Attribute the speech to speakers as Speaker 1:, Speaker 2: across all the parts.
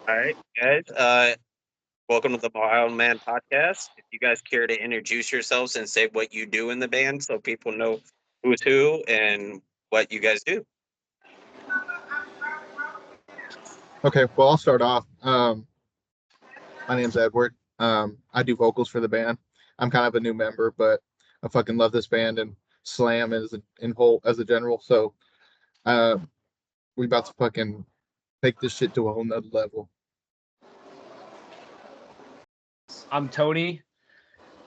Speaker 1: All right, guys. Welcome to the Wildman podcast. If you guys care to introduce yourselves and say what you do in the band, so people know who's who and what you guys do.
Speaker 2: Okay, well, I'll start off. My name's Edward. I do vocals for the band. I'm kind of a new member, but I fucking love this band and Slam in whole as a general. So uh, we about to fucking take this shit to a whole nother level.
Speaker 3: I'm Tony.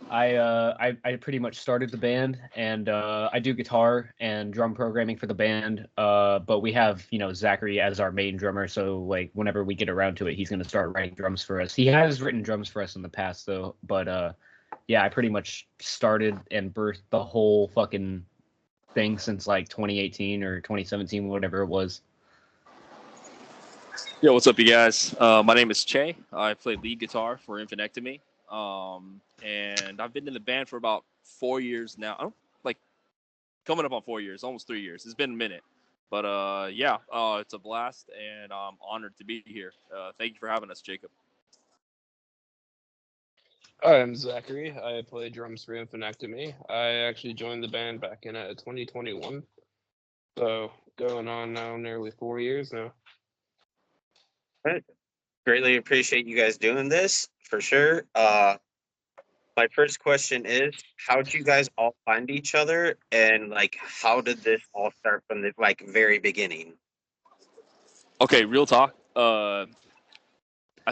Speaker 3: I pretty much started the band, and I do guitar and drum programming for the band. But we have Zachary as our main drummer, so like whenever we get around to it, he's gonna start writing drums for us. He has written drums for us in the past though, but yeah, I pretty much started and birthed the whole fucking thing since like 2018 or 2017, whatever it was.
Speaker 4: Yo, what's up, you guys? My name is Che. I play lead guitar for Infantectomy. And I've been in the band for about 4 years now. I don't like coming up on 4 years, almost 3 years. It's been a minute, but yeah, it's a blast, and I'm honored to be here. Thank you for having us, Jacob.
Speaker 5: I'm Zachary. I play drums for Infantectomy. I actually joined the band back in 2021, so going on now nearly 4 years now.
Speaker 1: All right. Greatly appreciate you guys doing this for sure. My first question is, how did you guys all find each other, and like, how did this all start from the like very beginning?
Speaker 4: Okay, real talk. I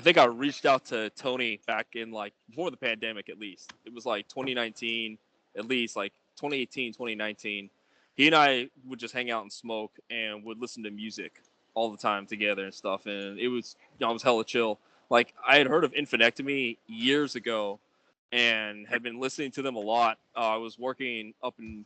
Speaker 4: think I reached out to Tony back in like before the pandemic, at least. It was like 2019, at least like 2018, 2019. He and I would just hang out and smoke and would listen to music all the time together and stuff. And it was, it was hella chill. Like I had heard of Infantectomy years ago and had been listening to them a lot. I was working up in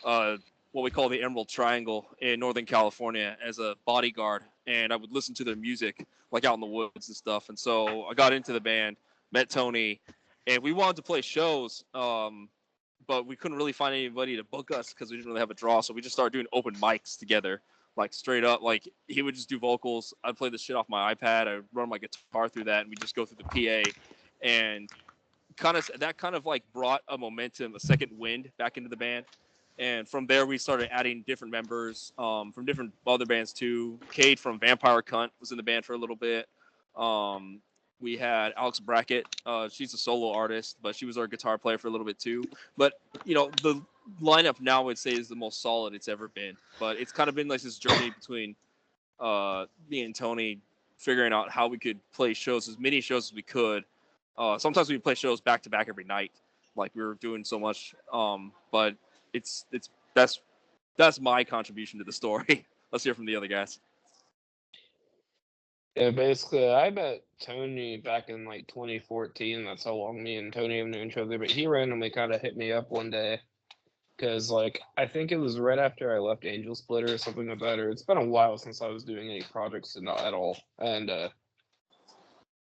Speaker 4: what we call the Emerald Triangle in Northern California as a bodyguard, and I would listen to their music like out in the woods and stuff. And so I got into the band, met Tony, and we wanted to play shows, but we couldn't really find anybody to book us because we didn't really have a draw. So we just started doing open mics together, like straight up. Like he would just do vocals, I'd play the shit off my iPad, I'd run my guitar through that, and we just go through the PA, and kind of like brought a momentum, a second wind back into the band. And from there, we started adding different members from different other bands too. Cade from Vampire Cunt was in the band for a little bit. We had Alex Brackett. She's a solo artist, but she was our guitar player for a little bit too. But the lineup now, I would say, is the most solid it's ever been. But it's kind of been like this journey between me and Tony figuring out how we could play shows, as many shows as we could. Sometimes we play shows back to back every night, like we were doing so much. But it's that's my contribution to the story. Let's hear from the other guys.
Speaker 5: Yeah, basically, I met Tony back in like 2014. That's how long me and Tony have known each other. But he randomly kind of hit me up one day because, like, I think it was right after I left Angel Splitter or something like that. Or it's been a while since I was doing any projects at all. And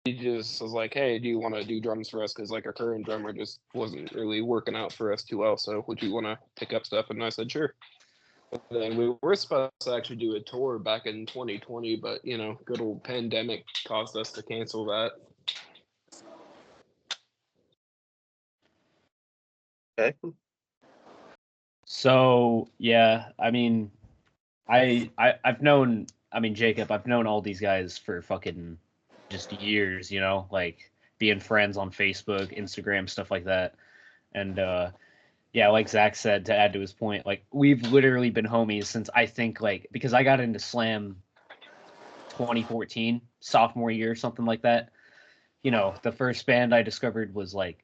Speaker 5: he just was like, "Hey, do you want to do drums for us? Because like our current drummer just wasn't really working out for us too well. So would you want to pick up stuff?" And I said, "Sure." And then we were supposed to actually do a tour back in 2020, but good old pandemic caused us to cancel that.
Speaker 1: Okay.
Speaker 3: So yeah, I mean, I've known, Jacob, I've known all these guys for fucking just years, like being friends on Facebook, Instagram, stuff like that. And yeah, like Zach said, to add to his point, like we've literally been homies since I think like because I got into Slam 2014, sophomore year, something like that. The first band I discovered was like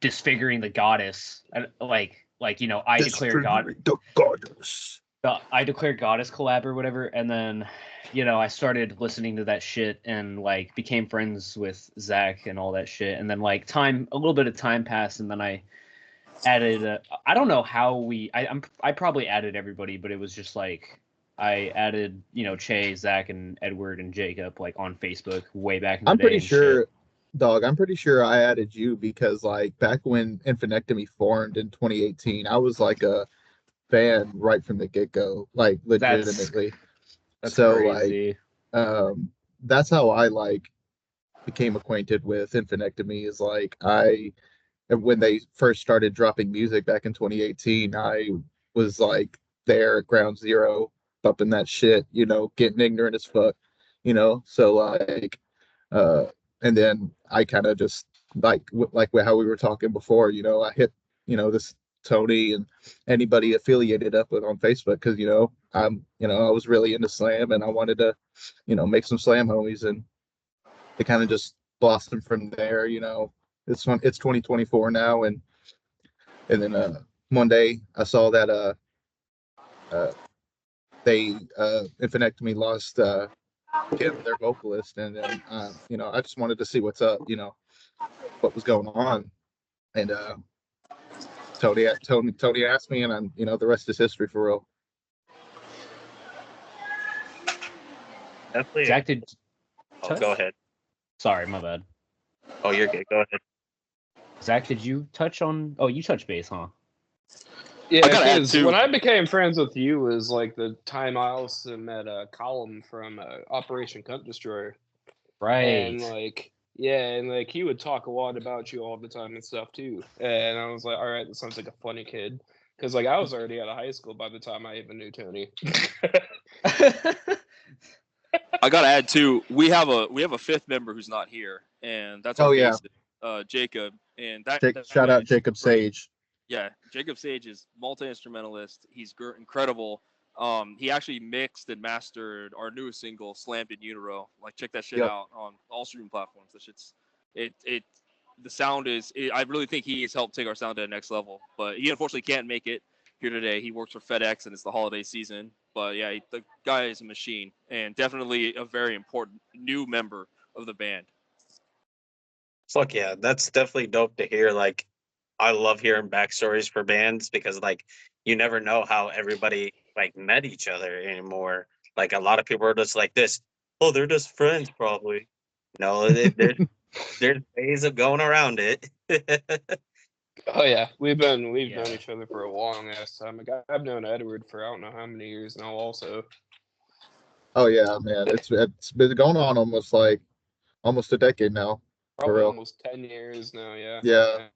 Speaker 3: Disfiguring the Goddess, and I Declare God,
Speaker 2: the goddess.
Speaker 3: the I Declare Goddess collab or whatever, and then I started listening to that shit and like became friends with Zach and all that shit, and then like a little bit of time passed, and then I added I don't know how I probably added everybody, but it was just like I added Che, Zach, and Edward and Jacob like on Facebook way back in the
Speaker 2: I'm
Speaker 3: day.
Speaker 2: pretty
Speaker 3: and
Speaker 2: sure,
Speaker 3: shit.
Speaker 2: dog. I'm pretty sure I added you because like back when Infantectomy formed in 2018, I was like a fan right from the get go, like
Speaker 3: That's
Speaker 2: legitimately.
Speaker 3: that's
Speaker 2: So
Speaker 3: crazy.
Speaker 2: that's how I like became acquainted with Infantectomy is like when they first started dropping music back in 2018, I was like there at ground zero, bumping that shit, getting ignorant as fuck, So like, uh, and then I kind of just like how we were talking before, I hit, this Tony and anybody affiliated up with on Facebook because I was really into slam and I wanted to, make some slam homies, and it kind of just blossomed from there. It's 2024 now, and then one day I saw that uh they Infinectomy lost Kim, their vocalist, and then I just wanted to see what's up, what was going on, and Tony asked me, and I'm the rest is history for real.
Speaker 1: Definitely.
Speaker 3: Zach, did
Speaker 1: Oh, go ahead.
Speaker 3: Sorry, my bad.
Speaker 1: Oh, you're good. Go ahead.
Speaker 3: Zach, did you touch on? Oh, you touched base, huh?
Speaker 5: Yeah,
Speaker 4: I gotta add,
Speaker 5: because
Speaker 4: too.
Speaker 5: when I became friends with you was like the time I also met a Column from Operation Cunt Destroyer.
Speaker 3: Right.
Speaker 5: And like, yeah, and like he would talk a lot about you all the time and stuff too. And I was like, all right, this sounds like a funny kid. Because like I was already out of high school by the time I even knew Tony.
Speaker 4: I gotta add too. We have a fifth member who's not here, and that's our bassist, Jacob. And that
Speaker 2: Shout
Speaker 4: man
Speaker 2: out
Speaker 4: is
Speaker 2: Jacob
Speaker 4: great.
Speaker 2: Sage.
Speaker 4: Yeah, Jacob Sage is multi-instrumentalist. He's incredible. He actually mixed and mastered our newest single, "Slammed in Utero." Like, check that shit out on all streaming platforms. That shit's the sound is. I really think he has helped take our sound to the next level. But he unfortunately can't make it here today. He works for FedEx, and it's the holiday season. But yeah, the guy is a machine, and definitely a very important new member of the band.
Speaker 1: Fuck yeah, that's definitely dope to hear. Like, I love hearing backstories for bands because, like, you never know how everybody like met each other anymore. Like, a lot of people are just like this. Oh, they're just friends, probably. No, there's ways of going around it.
Speaker 5: Oh yeah, we've known each other for a long ass time. Like, I've known Edward for I don't know how many years now. Also.
Speaker 2: Oh yeah, man, it's been going on almost a decade now.
Speaker 5: Probably almost 10 years now. Yeah.
Speaker 2: Yeah.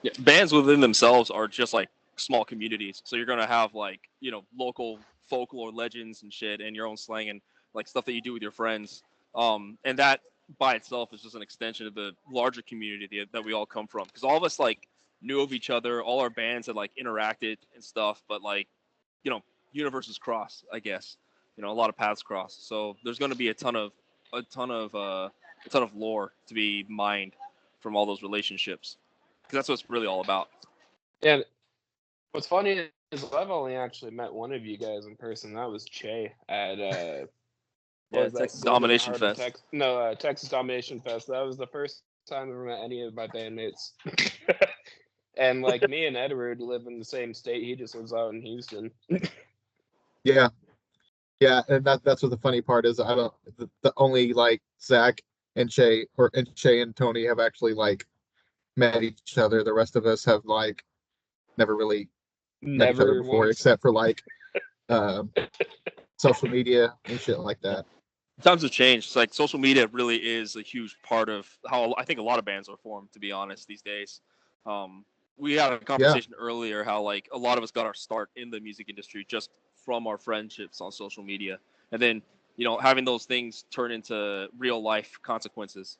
Speaker 4: Yeah, bands within themselves are just like small communities. So you're gonna have like local folklore legends and shit, and your own slang and like stuff that you do with your friends. And that by itself is just an extension of the larger community that we all come from. Because all of us like knew of each other. All our bands had like interacted and stuff, but like universes cross, I guess. A lot of paths cross. So there's gonna be a ton of lore to be mined from all those relationships. Because that's what it's really all about.
Speaker 5: And what's funny is I've only actually met one of you guys in person. That was Che at
Speaker 4: Texas Domination Fest.
Speaker 5: Texas Domination Fest. That was the first time I ever met any of my bandmates. And like me and Edward live in the same state. He just lives out in Houston.
Speaker 2: Yeah, and that's what the funny part is. I don't the only like Zach and Che and Tony have actually like met each other. The rest of us have like never really met each other before, except for like social media and shit like that.
Speaker 4: Times have changed. It's like social media really is a huge part of how I think a lot of bands are formed, to be honest, these days. We had a conversation earlier how like a lot of us got our start in the music industry just from our friendships on social media, and then having those things turn into real life consequences.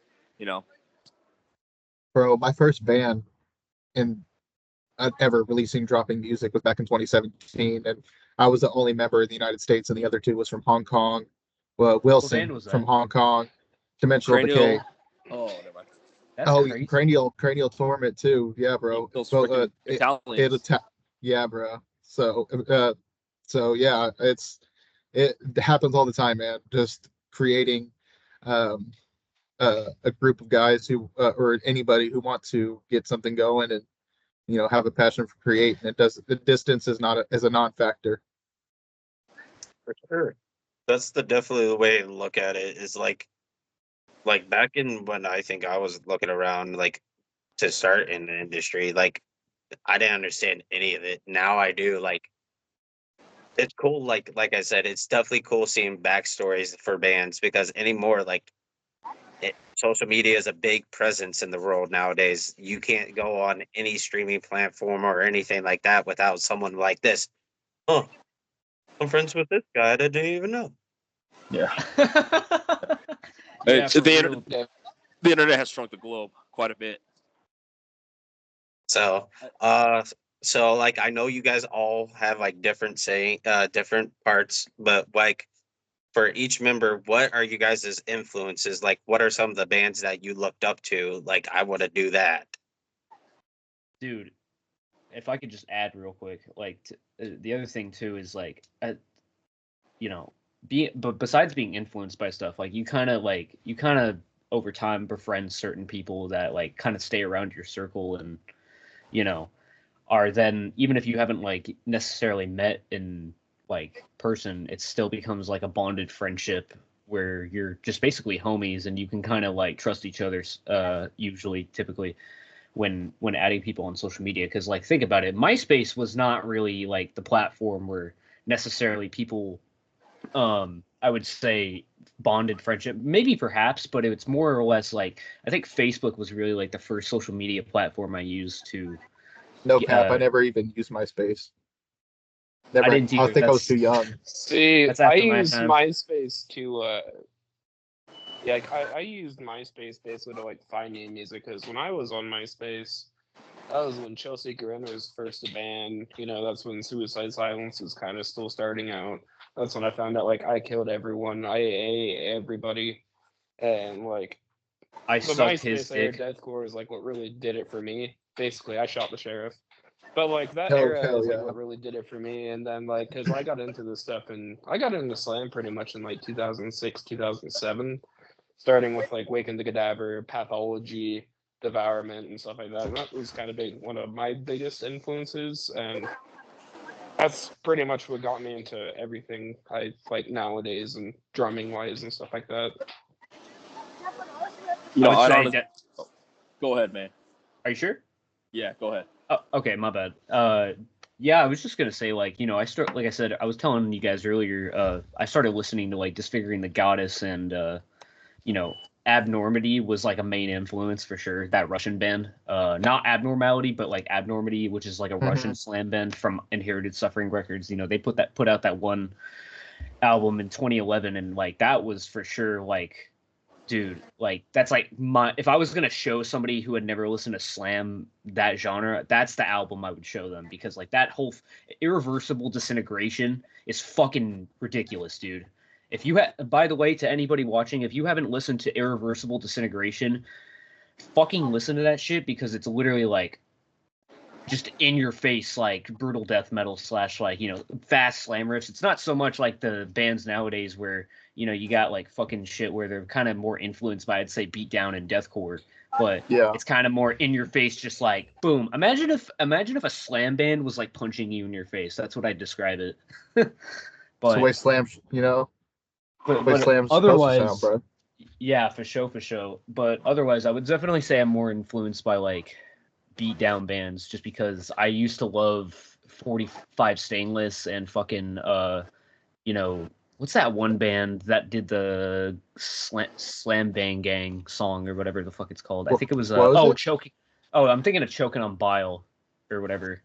Speaker 2: Bro, my first band in ever dropping music was back in 2017, and I was the only member in the United States, and the other two was from Hong Kong. Well, Wilson was from Hong Kong, Dimensional Decay.
Speaker 4: Oh, never mind.
Speaker 2: That's crazy. Cranial Torment too. Yeah, bro.
Speaker 4: Italians.
Speaker 2: Yeah, bro. So yeah, it happens all the time, man. Just creating a group of guys who or anybody who want to get something going and have a passion for creating. The distance is not as a non-factor.
Speaker 1: For sure. That's definitely the way to look at it. Is like back in when I think I was looking around like to start in the industry, like I didn't understand any of it. Now I do. Like, it's cool. Like I said, it's definitely cool seeing backstories for bands because anymore, like social media is a big presence in the world nowadays. You can't go on any streaming platform or anything like that without someone like this. Oh, I'm friends with this guy that I didn't even know.
Speaker 3: Yeah,
Speaker 4: The,
Speaker 3: for
Speaker 4: the,
Speaker 3: real.
Speaker 4: the internet has shrunk the globe quite a bit.
Speaker 1: So, like I know you guys all have like different different parts, but like for each member, what are you guys' influences? Like, what are some of the bands that you looked up to? Like, I want to do that.
Speaker 3: Dude, if I could just add real quick, like the other thing too is like, you know, but besides being influenced by stuff, like you kind of over time befriend certain people that like kind of stay around your circle and you know are then even if you haven't like necessarily met in like person, it still becomes like a bonded friendship where you're just basically homies and you can kind of like trust each other's usually typically when adding people on social media because like think about it, MySpace was not really like the platform where necessarily people I would say bonded friendship maybe perhaps, but it's more or less like I think Facebook was really like the first social media platform I used to
Speaker 2: No cap. I never even used MySpace.
Speaker 3: I
Speaker 2: Never.
Speaker 3: didn't
Speaker 2: I
Speaker 3: either.
Speaker 2: think I was too young.
Speaker 5: See,
Speaker 3: That's
Speaker 5: I
Speaker 3: after my
Speaker 5: used
Speaker 3: time.
Speaker 5: MySpace to yeah, like, I used MySpace basically to like find new music because when I was on MySpace, that was when Chelsea Grin was first a band. You know, that's when Suicide Silence was kind of still starting out. That's when I found out like I killed everyone, I ate everybody, and like
Speaker 3: I
Speaker 5: the
Speaker 3: sucked his
Speaker 5: MySpace era
Speaker 3: dick.
Speaker 5: deathcore is like what really did it for me. Basically, I shot the sheriff. But like that
Speaker 2: Hell,
Speaker 5: era
Speaker 2: hell
Speaker 5: is like
Speaker 2: yeah.
Speaker 5: what really did it for me. And then like, cause I got into this stuff and I got into slam pretty much in like 2006, 2007, starting with like Waking the Cadaver, Pathology, Devourment, and stuff like that. And that was kind of one of my biggest influences, and that's pretty much what got me into everything I like nowadays and drumming wise and stuff like that.
Speaker 4: You know,
Speaker 3: I would
Speaker 4: I'd
Speaker 3: say
Speaker 4: honestly, go ahead, man.
Speaker 3: Are you sure?
Speaker 4: Yeah, go ahead.
Speaker 3: Oh, okay, my bad. Yeah, I was just gonna say, like, like I said, I was telling you guys earlier, I started listening to like Disfiguring the Goddess and you know, Abnormity was like a main influence for sure. That Russian band, not Abnormality, but like Abnormity, which is like a Russian slam band from Inherited Suffering Records. You know, they put out that one album in 2011, and like that was for sure like dude, like that's like my if I was gonna show somebody who had never listened to slam that genre, that's the album I would show them because like that whole Irreversible Disintegration is fucking ridiculous, dude. If you by the way, to anybody watching, if you haven't listened to Irreversible Disintegration, fucking listen to that shit because it's literally like just in your face like brutal death metal slash like fast slam riffs. It's not so much like the bands nowadays where you got like fucking shit where they're kind of more influenced by I'd say beatdown and deathcore, but
Speaker 2: Yeah.
Speaker 3: it's kind of more in your face, just like boom. Imagine if a slam band was like punching you in your face. That's what I'd describe it.
Speaker 2: It's the way
Speaker 3: but
Speaker 2: Slam's,
Speaker 3: but
Speaker 2: way
Speaker 3: but
Speaker 2: Slam's supposed to sound,
Speaker 3: otherwise,
Speaker 2: bro.
Speaker 3: yeah, for sure, for sure. But otherwise, I would definitely say I'm more influenced by like beat down bands just because I used to love 45 Stainless and fucking what's that one band that did the Slam Bang Gang song or whatever the fuck it's called? I think it was
Speaker 2: What was it?
Speaker 3: Choking. Oh, I'm thinking of Choking on Bile or whatever.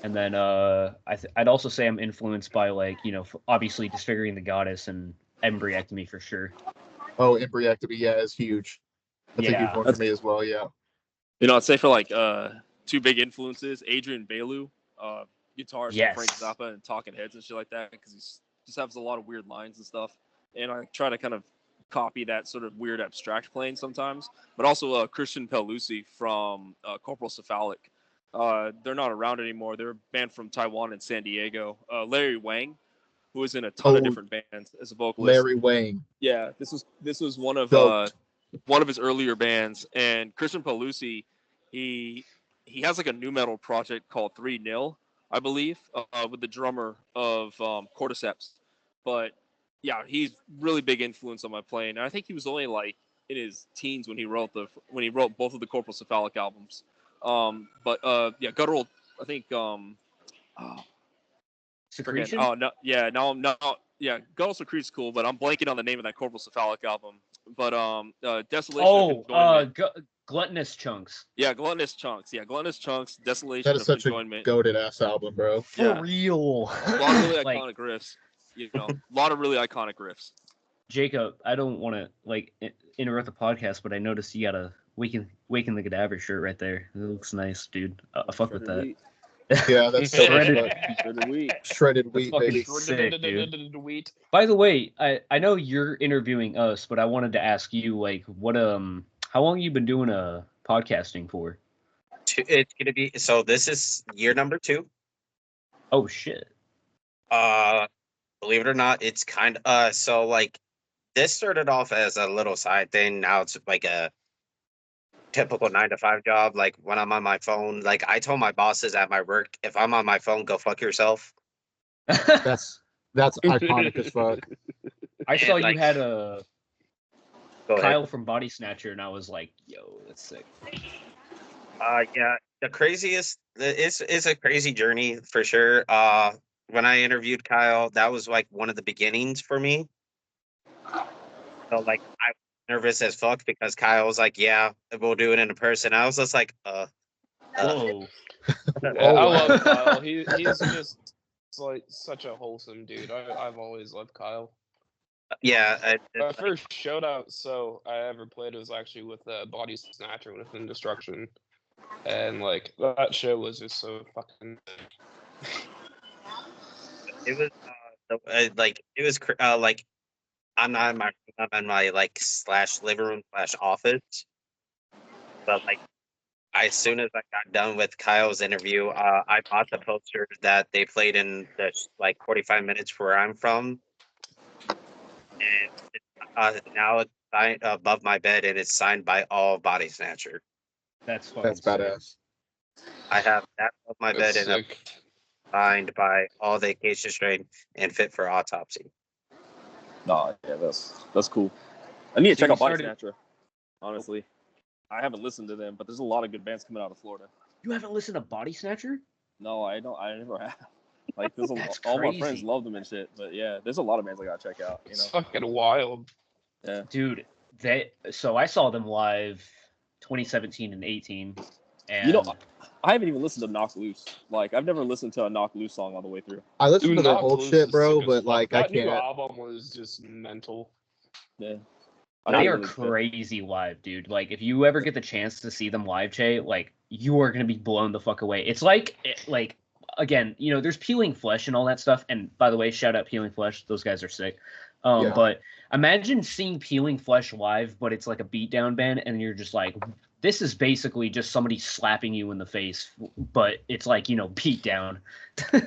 Speaker 3: And then I'd also say I'm influenced by like obviously Disfiguring the Goddess and Embryectomy for sure.
Speaker 2: Oh, Infantectomy, yeah, is huge. That's a huge
Speaker 3: Yeah.
Speaker 2: one for me as well. Yeah.
Speaker 4: You know, I'd say for like two big influences, Adrian Bailu, guitarist from Frank
Speaker 3: Yes.
Speaker 4: Zappa and Talking Heads and shit like that, because he just has a lot of weird lines and stuff. And I try to kind of copy that sort of weird abstract playing sometimes. But also Christian Pelusi from Corporal Cephalic. They're not around anymore. They're a band from Taiwan and San Diego. Larry Wang, who was in a ton of different bands as a vocalist.
Speaker 2: Larry Wang.
Speaker 4: Yeah, this was one of his earlier bands, and Christian Pelusi, he has like a new metal project called 3-0, I believe, with the drummer of Cordyceps. But yeah, he's really big influence on my playing. And I think he was only like in his teens when he wrote both of the Corporal Cephalic albums. But yeah, Guttural, I think
Speaker 3: Secretion?
Speaker 4: Oh no, yeah, no, yeah, Guttural Secrete's cool, but I'm blanking on the name of that Corporal Cephalic album. But Desolation
Speaker 3: Oh,
Speaker 4: of Enjoyment.
Speaker 3: Gluttonous Chunks.
Speaker 4: Yeah, Gluttonous Chunks. Yeah, Gluttonous Chunks.
Speaker 2: That
Speaker 4: Desolation
Speaker 2: is
Speaker 4: of
Speaker 2: such a
Speaker 4: Enjoyment.
Speaker 2: goated ass album, bro.
Speaker 3: For
Speaker 4: Yeah.
Speaker 3: real.
Speaker 4: A lot of really
Speaker 3: Like,
Speaker 4: iconic riffs. You know, a lot of really iconic riffs.
Speaker 3: Jacob, I don't want to like interrupt the podcast, but I noticed you got a Waking the Cadaver shirt right there. It looks nice, dude. I fuck with that.
Speaker 4: Wheat.
Speaker 2: Yeah, that's so
Speaker 3: Shredded,
Speaker 4: Shredded wheat.
Speaker 2: shredded
Speaker 3: that's
Speaker 2: wheat,
Speaker 3: fucking
Speaker 2: baby.
Speaker 3: sick, dude.
Speaker 5: Wheat.
Speaker 3: By the way, I know you're interviewing us, but I wanted to ask you like what how long you been doing podcasting for?
Speaker 1: It's gonna be so. This is year number 2.
Speaker 3: Oh shit.
Speaker 1: Believe it or not, it's kind of so like this started off as a little side thing. Now it's like a typical 9 to 5 job. Like when I'm on my phone, like I told my bosses at my work, if I'm on my phone, go fuck yourself.
Speaker 2: That's iconic as fuck.
Speaker 3: I saw
Speaker 1: like-
Speaker 3: you had
Speaker 1: Go ahead.
Speaker 3: Kyle from Body Snatcher, and I was like, yo, that's sick.
Speaker 1: Yeah, the craziest. It's a crazy journey for sure. When I interviewed Kyle, that was like one of the beginnings for me. So like I was nervous as fuck because Kyle was like, "Yeah, we'll do it in person." I was just like,
Speaker 3: Whoa.
Speaker 2: Oh,
Speaker 5: I
Speaker 2: wow.
Speaker 5: love Kyle. He's just like such a wholesome dude. I've always loved Kyle.
Speaker 1: yeah."
Speaker 5: My first showdown I ever played was actually with Body Snatcher within Destruction, and like that show was just so fucking.
Speaker 1: It was like it was like I'm not in my like / living room / office, but like as soon as I got done with Kyle's interview, I bought the poster that they played in the like 45 minutes where I'm from, and now it's signed above my bed, and it's signed by all Body Snatcher.
Speaker 3: That's fucking
Speaker 2: That's
Speaker 3: sick.
Speaker 2: badass.
Speaker 1: I have that above my bed
Speaker 5: That's
Speaker 1: and
Speaker 5: sick.
Speaker 1: signed by all the Acacia Strain and Fit for Autopsy.
Speaker 4: Nah, yeah, that's cool. I need to
Speaker 3: So
Speaker 4: check
Speaker 3: you
Speaker 4: out Body
Speaker 3: started-
Speaker 4: Snatcher. Honestly, I haven't listened to them, but there's a lot of good bands coming out of Florida.
Speaker 3: You haven't listened to Body Snatcher?
Speaker 4: No, I don't. I never have. Like, there's
Speaker 3: That's
Speaker 4: all my
Speaker 3: crazy.
Speaker 4: friends love them and shit. But yeah, there's a lot of bands I gotta check out. You
Speaker 5: It's
Speaker 4: know,
Speaker 5: fucking wild.
Speaker 4: yeah.
Speaker 3: Dude, so I saw them live 2017 and 18. And
Speaker 4: You know, I haven't even listened to Knock Loose. Like, I've never listened to a Knock Loose song all the way through.
Speaker 2: I listened
Speaker 5: Dude,
Speaker 2: to their
Speaker 5: Knocked
Speaker 2: whole
Speaker 5: Loose
Speaker 2: shit,
Speaker 5: is
Speaker 2: bro,
Speaker 5: sick as
Speaker 2: but
Speaker 5: fuck.
Speaker 2: like I
Speaker 5: That new
Speaker 2: can't.
Speaker 5: album was just mental.
Speaker 4: Yeah.
Speaker 3: they are
Speaker 4: really good.
Speaker 3: crazy live, dude. Like, if you ever get the chance to see them live, Jay, like, you are gonna be blown the fuck away. It's like again, you know, there's Peeling Flesh and all that stuff. And by the way, shout out Peeling Flesh; those guys are sick.
Speaker 2: Yeah.
Speaker 3: But imagine seeing Peeling Flesh live, but it's like a beatdown band, and you're just like, this is basically just somebody slapping you in the face, but it's like, you know, beat down.
Speaker 4: I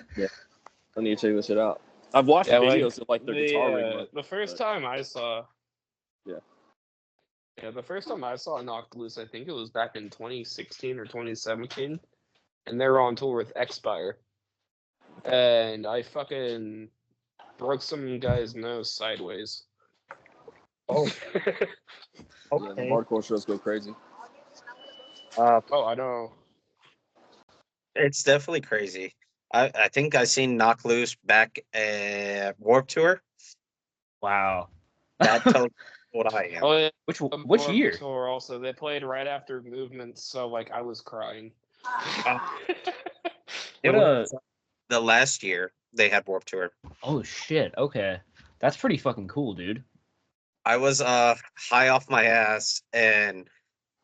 Speaker 4: need to check this shit out. I've watched
Speaker 5: Yeah, like,
Speaker 4: videos of like their guitar rig.
Speaker 5: the first time I saw.
Speaker 4: Yeah.
Speaker 5: Yeah, the first time I saw Knocked Loose, I think it was back in 2016 or 2017, and they were on tour with Expire, and I fucking broke some guy's nose sideways.
Speaker 1: Oh,
Speaker 4: Yeah, the hardcore shows go crazy.
Speaker 5: Oh, I know.
Speaker 1: It's definitely crazy. I think I seen Knock Loose back at Warp Tour.
Speaker 3: Wow.
Speaker 1: That tells you what I am.
Speaker 5: Oh, yeah.
Speaker 3: Which
Speaker 5: Warped
Speaker 3: year?
Speaker 5: Tour also, they played right after Movement, so like I was crying.
Speaker 1: It
Speaker 3: What
Speaker 1: was the last year they had Warp Tour.
Speaker 3: Oh shit. Okay, that's pretty fucking cool, dude.
Speaker 1: I was high off my ass, and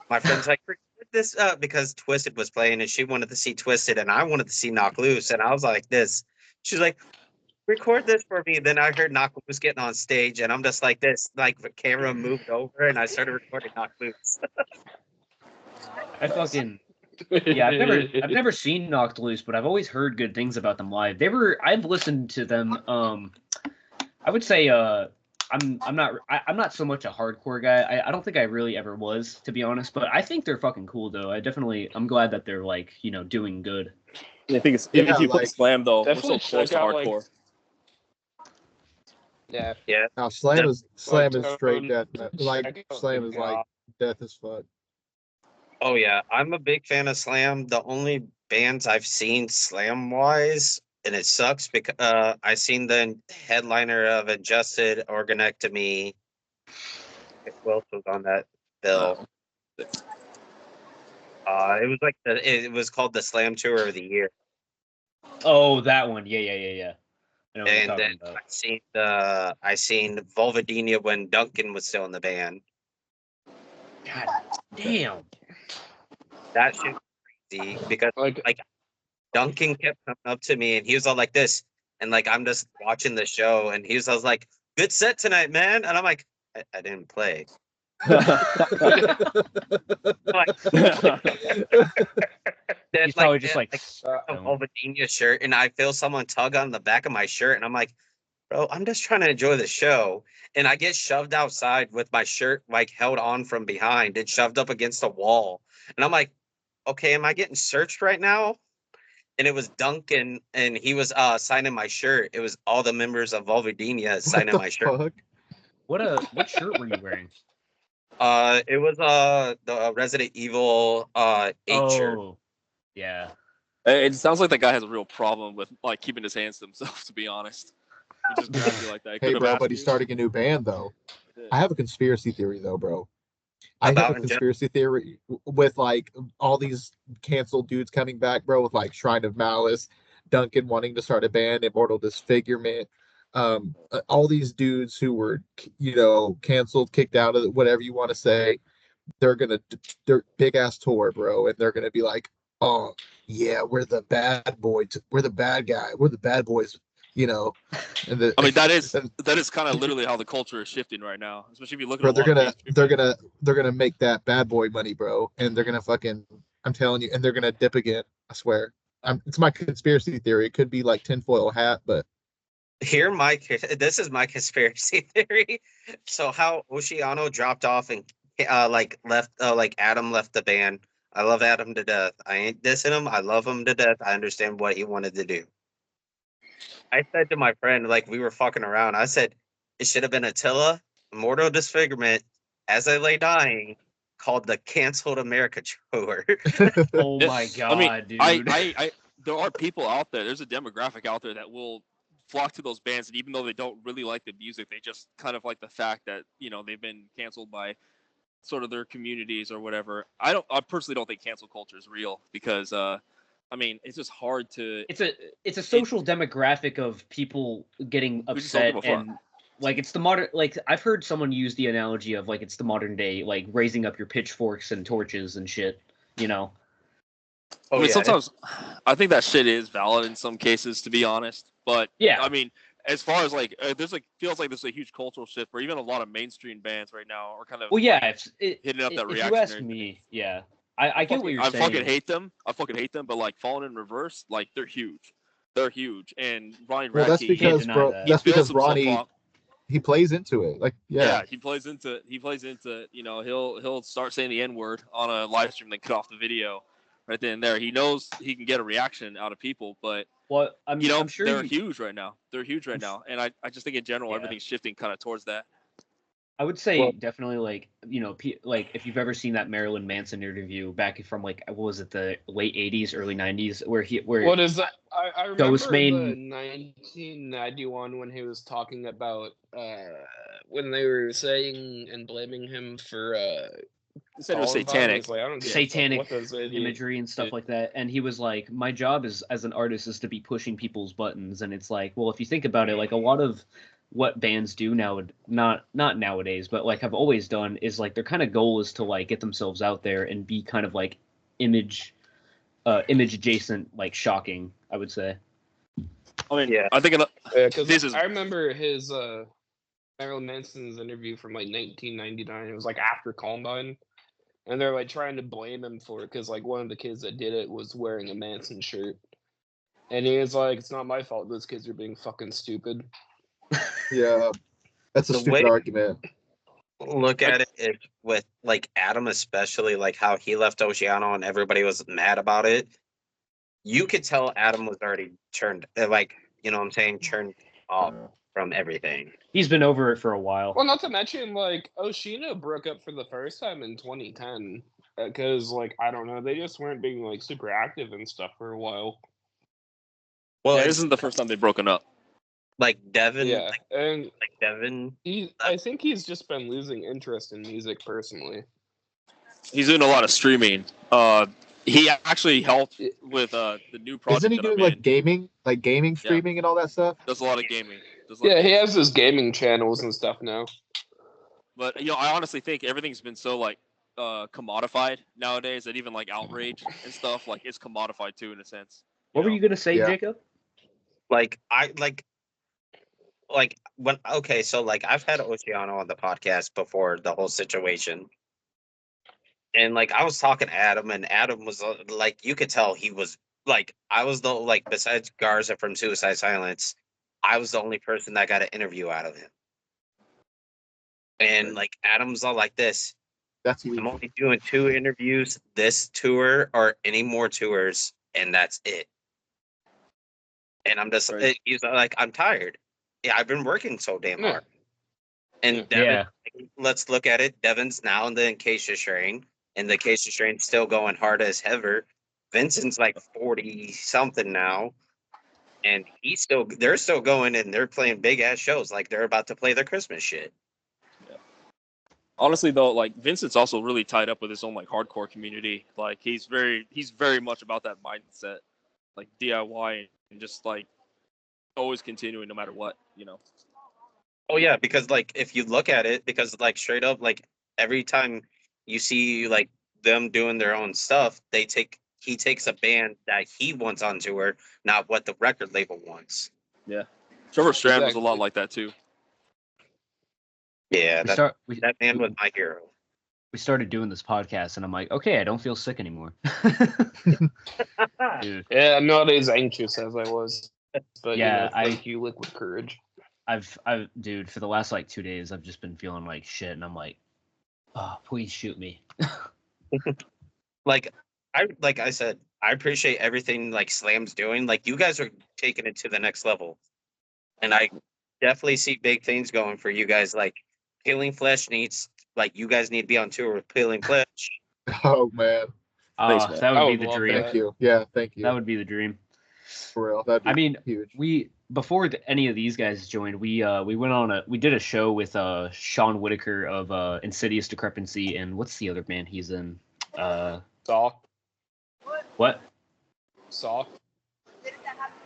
Speaker 1: my friend's like, "Record this because Twisted was playing, and she wanted to see Twisted, and I wanted to see Knock Loose, and I was like this. She's like, record this for me. Then I heard Knock Loose getting on stage, and I'm just like this, like the camera moved over, and I started recording Knock Loose.
Speaker 3: I fucking yeah. I've never seen Knocked Loose, but I've always heard good things about them live. I've listened to them. I would say I'm not so much a hardcore guy. I don't think I really ever was, to be honest. But I think they're fucking cool though. I'm glad that they're like, you know, doing good.
Speaker 4: I think it's,
Speaker 2: Yeah,
Speaker 4: if you play
Speaker 2: like-
Speaker 4: Slam though, we're so
Speaker 5: Definitely
Speaker 4: close to
Speaker 5: check out, like,
Speaker 4: hardcore.
Speaker 5: Yeah.
Speaker 2: Now Slam is
Speaker 5: Like,
Speaker 2: straight death. Like
Speaker 5: check out
Speaker 2: Slam
Speaker 5: the
Speaker 2: is like death as fuck.
Speaker 1: Oh yeah, I'm a big fan of Slam. The only bands I've seen Slam wise, and it sucks because I seen the headliner of Adjusted, Organectomy, Who else was on that bill? It was like it was called the Slam Tour of the Year.
Speaker 3: Oh, that one. Yeah. I know what you're
Speaker 1: And
Speaker 3: talking
Speaker 1: then
Speaker 3: about.
Speaker 1: I seen Vulvadenia when Duncan was still in the band.
Speaker 3: God damn.
Speaker 1: That shit was crazy because
Speaker 5: Like,
Speaker 1: Duncan kept coming up to me and he was all like this, and like I'm just watching the show, and he was all like, "Good set tonight, man," and I'm like, I didn't play. Like, then
Speaker 3: He's probably just
Speaker 1: then,
Speaker 3: like
Speaker 1: a Vulvadenia shirt, and I feel someone tug on the back of my shirt, and I'm like, bro, I'm just trying to enjoy the show. And I get shoved outside with my shirt like held on from behind and shoved up against a wall. And I'm like, okay, am I getting searched right now? And it was Duncan, and he was signing my shirt. It was all the members of Vulvadenia signing my shirt.
Speaker 2: Fuck?
Speaker 3: what shirt were you wearing?
Speaker 1: It was the Resident Evil 8 shirt.
Speaker 3: Oh, yeah.
Speaker 4: It sounds like that guy has a real problem with like keeping his hands to himself. To be honest, he just grabs you like that. He
Speaker 2: Hey,
Speaker 4: could've
Speaker 2: bro,
Speaker 4: asked
Speaker 2: but he's
Speaker 4: you.
Speaker 2: starting a new band, though.
Speaker 4: Yeah.
Speaker 2: I have a conspiracy theory, though, bro. I have
Speaker 1: About
Speaker 2: a conspiracy theory with like all these canceled dudes coming back, bro, with like Shrine of Malice, Duncan wanting to start a band, Immortal Disfigurement, all these dudes who were, canceled, kicked out of it, whatever you want to say. They're big ass tour, bro, and they're gonna be like, oh yeah, we're the bad boy, we're the bad guy, we're the bad boys, you know. And
Speaker 4: I mean, that is
Speaker 2: and,
Speaker 4: kind of literally how the culture is shifting right now, especially if you look at
Speaker 2: bro,
Speaker 4: a lot of mainstream bands.
Speaker 2: they're gonna make that bad boy money, bro, and they're gonna fucking, I'm telling you, and they're gonna dip again. I swear. It's my conspiracy theory. It could be like tinfoil hat, but
Speaker 1: this is my conspiracy theory. So how Oceano dropped off and like left like Adam left the band. I love Adam to death. I ain't dissing him. I love him to death. I understand what he wanted to do. I said to my friend, like we were fucking around, I said it should have been Attila, Immortal Disfigurement, As I Lay Dying, called the Canceled America Tour.
Speaker 3: Oh
Speaker 4: Yeah,
Speaker 3: my
Speaker 4: I mean,
Speaker 3: god, dude.
Speaker 4: I there are people out there. There's a demographic out there that will flock to those bands, and even though they don't really like the music, they just kind of like the fact that they've been canceled by sort of their communities or whatever. I personally don't think cancel culture is real because I mean, it's just hard to.
Speaker 3: It's a social demographic of people getting
Speaker 4: We just don't give
Speaker 3: upset,
Speaker 4: a fuck.
Speaker 3: and like it's the modern, like I've heard someone use the analogy of like it's the modern day like raising up your pitchforks and torches and shit, you know.
Speaker 1: Oh
Speaker 4: I mean,
Speaker 1: yeah,
Speaker 4: sometimes I think that shit is valid in some cases, to be honest. But
Speaker 3: Yeah.
Speaker 4: I mean, as far as like, there's like feels like there's a huge cultural shift where even a lot of mainstream bands right now are kind of
Speaker 3: Well, yeah,
Speaker 4: like, hitting up that
Speaker 3: if you ask
Speaker 4: reactionary.
Speaker 3: me, yeah, I get what you're
Speaker 4: I
Speaker 3: saying.
Speaker 4: fucking hate them. I fucking hate them. But like Fallen in Reverse, like they're huge. They're huge. And Ronnie
Speaker 2: well, that's
Speaker 4: Radke,
Speaker 2: because,
Speaker 3: deny
Speaker 2: bro,
Speaker 3: that.
Speaker 2: that's
Speaker 4: builds
Speaker 2: because
Speaker 4: himself
Speaker 2: Ronnie,
Speaker 4: up.
Speaker 2: he plays into it. Like, yeah.
Speaker 4: He plays into he'll start saying the N-word on a live stream, then cut off the video right then and there. He knows he can get a reaction out of people, but
Speaker 3: Well, I'm sure
Speaker 4: they're huge right now. They're huge right now. And I just think in general
Speaker 3: Yeah.
Speaker 4: everything's shifting kind of towards that.
Speaker 3: I would say
Speaker 1: Well-
Speaker 3: definitely like like if you've ever seen that Marilyn Manson interview back from like what was it, the late 80s, early 90s, where
Speaker 5: what is that? I remember
Speaker 3: Ghostman-
Speaker 5: the 1991 when he was talking about when they were saying and blaming him for
Speaker 4: He said it was
Speaker 5: Columbine,
Speaker 4: satanic.
Speaker 5: he's like, I don't give a fuck
Speaker 3: satanic
Speaker 5: what those idiots
Speaker 3: imagery and stuff
Speaker 5: do.
Speaker 3: like that, and he was like, my job as an artist is to be pushing people's buttons. And it's like, well, if you think about it, like a lot of what bands do now, not nowadays, but like have always done, is like their kind of goal is to like get themselves out there and be kind of like image adjacent, like shocking, I would say.
Speaker 4: I mean,
Speaker 1: Yeah.
Speaker 4: I think
Speaker 5: Because I remember his Marilyn Manson's interview from like 1999. It was like after Columbine, and they're like trying to blame him for it because like one of the kids that did it was wearing a Manson shirt, and he was like, "It's not my fault. Those kids are being fucking stupid."
Speaker 2: Yeah. That's a
Speaker 1: The
Speaker 2: stupid
Speaker 1: way-
Speaker 2: argument.
Speaker 1: Look at it with like Adam, especially like how he left Oceano and everybody was mad about it. You could tell Adam was already turned like, you know what I'm saying, turned off from everything.
Speaker 3: He's been over it for a while.
Speaker 5: Well, not to mention like Oshino broke up for the first time in 2010 because like I don't know, they just weren't being like super active and stuff for a while.
Speaker 1: Well,
Speaker 4: it
Speaker 1: it's
Speaker 4: isn't the first time they've broken up.
Speaker 1: Like Devin,
Speaker 5: Yeah, and
Speaker 1: like Devin.
Speaker 5: I think he's just been losing interest in music personally.
Speaker 4: He's doing a lot of streaming. He actually helped with the new project
Speaker 2: Isn't he
Speaker 4: that I'm
Speaker 2: doing
Speaker 4: in.
Speaker 2: like gaming
Speaker 4: Yeah.
Speaker 2: streaming and all that stuff?
Speaker 4: Does a lot of gaming. Does a lot of
Speaker 5: Yeah, he
Speaker 4: gaming.
Speaker 5: has his gaming channels and stuff now.
Speaker 4: But I honestly think everything's been so like commodified nowadays that even like outrage and stuff like it's commodified too in a sense.
Speaker 3: What were you gonna say,
Speaker 2: Yeah.
Speaker 3: Jacob?
Speaker 1: Like I like when okay, so like I've had Oceano on the podcast before the whole situation. And like I was talking to Adam, and Adam was like, you could tell he was like, I was the like besides Garza from Suicide Silence, I was the only person that got an interview out of him. And like Adam's all like this,
Speaker 2: That's
Speaker 1: I'm
Speaker 2: huge.
Speaker 1: only doing 2 interviews this tour or any more tours, and that's it. And I'm just
Speaker 4: Right.
Speaker 1: he's like, I'm tired. Yeah, I've been working so damn
Speaker 5: Yeah.
Speaker 1: hard. And
Speaker 5: Yeah.
Speaker 1: Devin,
Speaker 3: Yeah.
Speaker 1: let's look at it. Devin's now in the Acacia strain, and the Acacia strain's still going hard as ever. Vincent's like 40 something now, and they're still going, and they're playing big ass shows. Like they're about to play their Christmas shit.
Speaker 4: Honestly though, like Vincent's also really tied up with his own like hardcore community. Like he's very much about that mindset, like DIY and just like always continuing no matter what.
Speaker 1: Oh yeah, because like if you look at it, because like straight up, like every time you see like them doing their own stuff, he takes a band that he wants on tour, not what the record label wants.
Speaker 4: Yeah. Trevor Strand was a lot
Speaker 5: Exactly.
Speaker 4: like that too.
Speaker 1: Yeah,
Speaker 3: We
Speaker 1: that man was my hero.
Speaker 3: started doing this podcast, and I'm like, okay, I don't feel sick anymore. Dude,
Speaker 5: Yeah, I'm not as anxious as I was. But
Speaker 3: Yeah,
Speaker 5: thank you, Liquid Courage.
Speaker 3: dude, for the last like 2 days, I've just been feeling like shit, and I'm like, oh, please shoot me.
Speaker 1: Like I said, I appreciate everything like Slam's doing. Like you guys are taking it to the next level, and I definitely see big things going for you guys. Like Peeling Flesh needs, like you guys need to be on tour with Peeling Flesh.
Speaker 2: Oh man,
Speaker 4: Thanks, man.
Speaker 3: That
Speaker 5: I
Speaker 3: would be
Speaker 5: would
Speaker 3: the
Speaker 5: love
Speaker 3: dream.
Speaker 5: that.
Speaker 2: thank you. Yeah, thank you.
Speaker 3: That would be the dream.
Speaker 2: For real. That'd be
Speaker 3: I mean,
Speaker 2: huge.
Speaker 3: before any of these guys joined, we did a show with Sean Whitaker of Insidious Discrepancy, and what's the other band he's in?
Speaker 5: Saw.
Speaker 3: What
Speaker 5: Saw.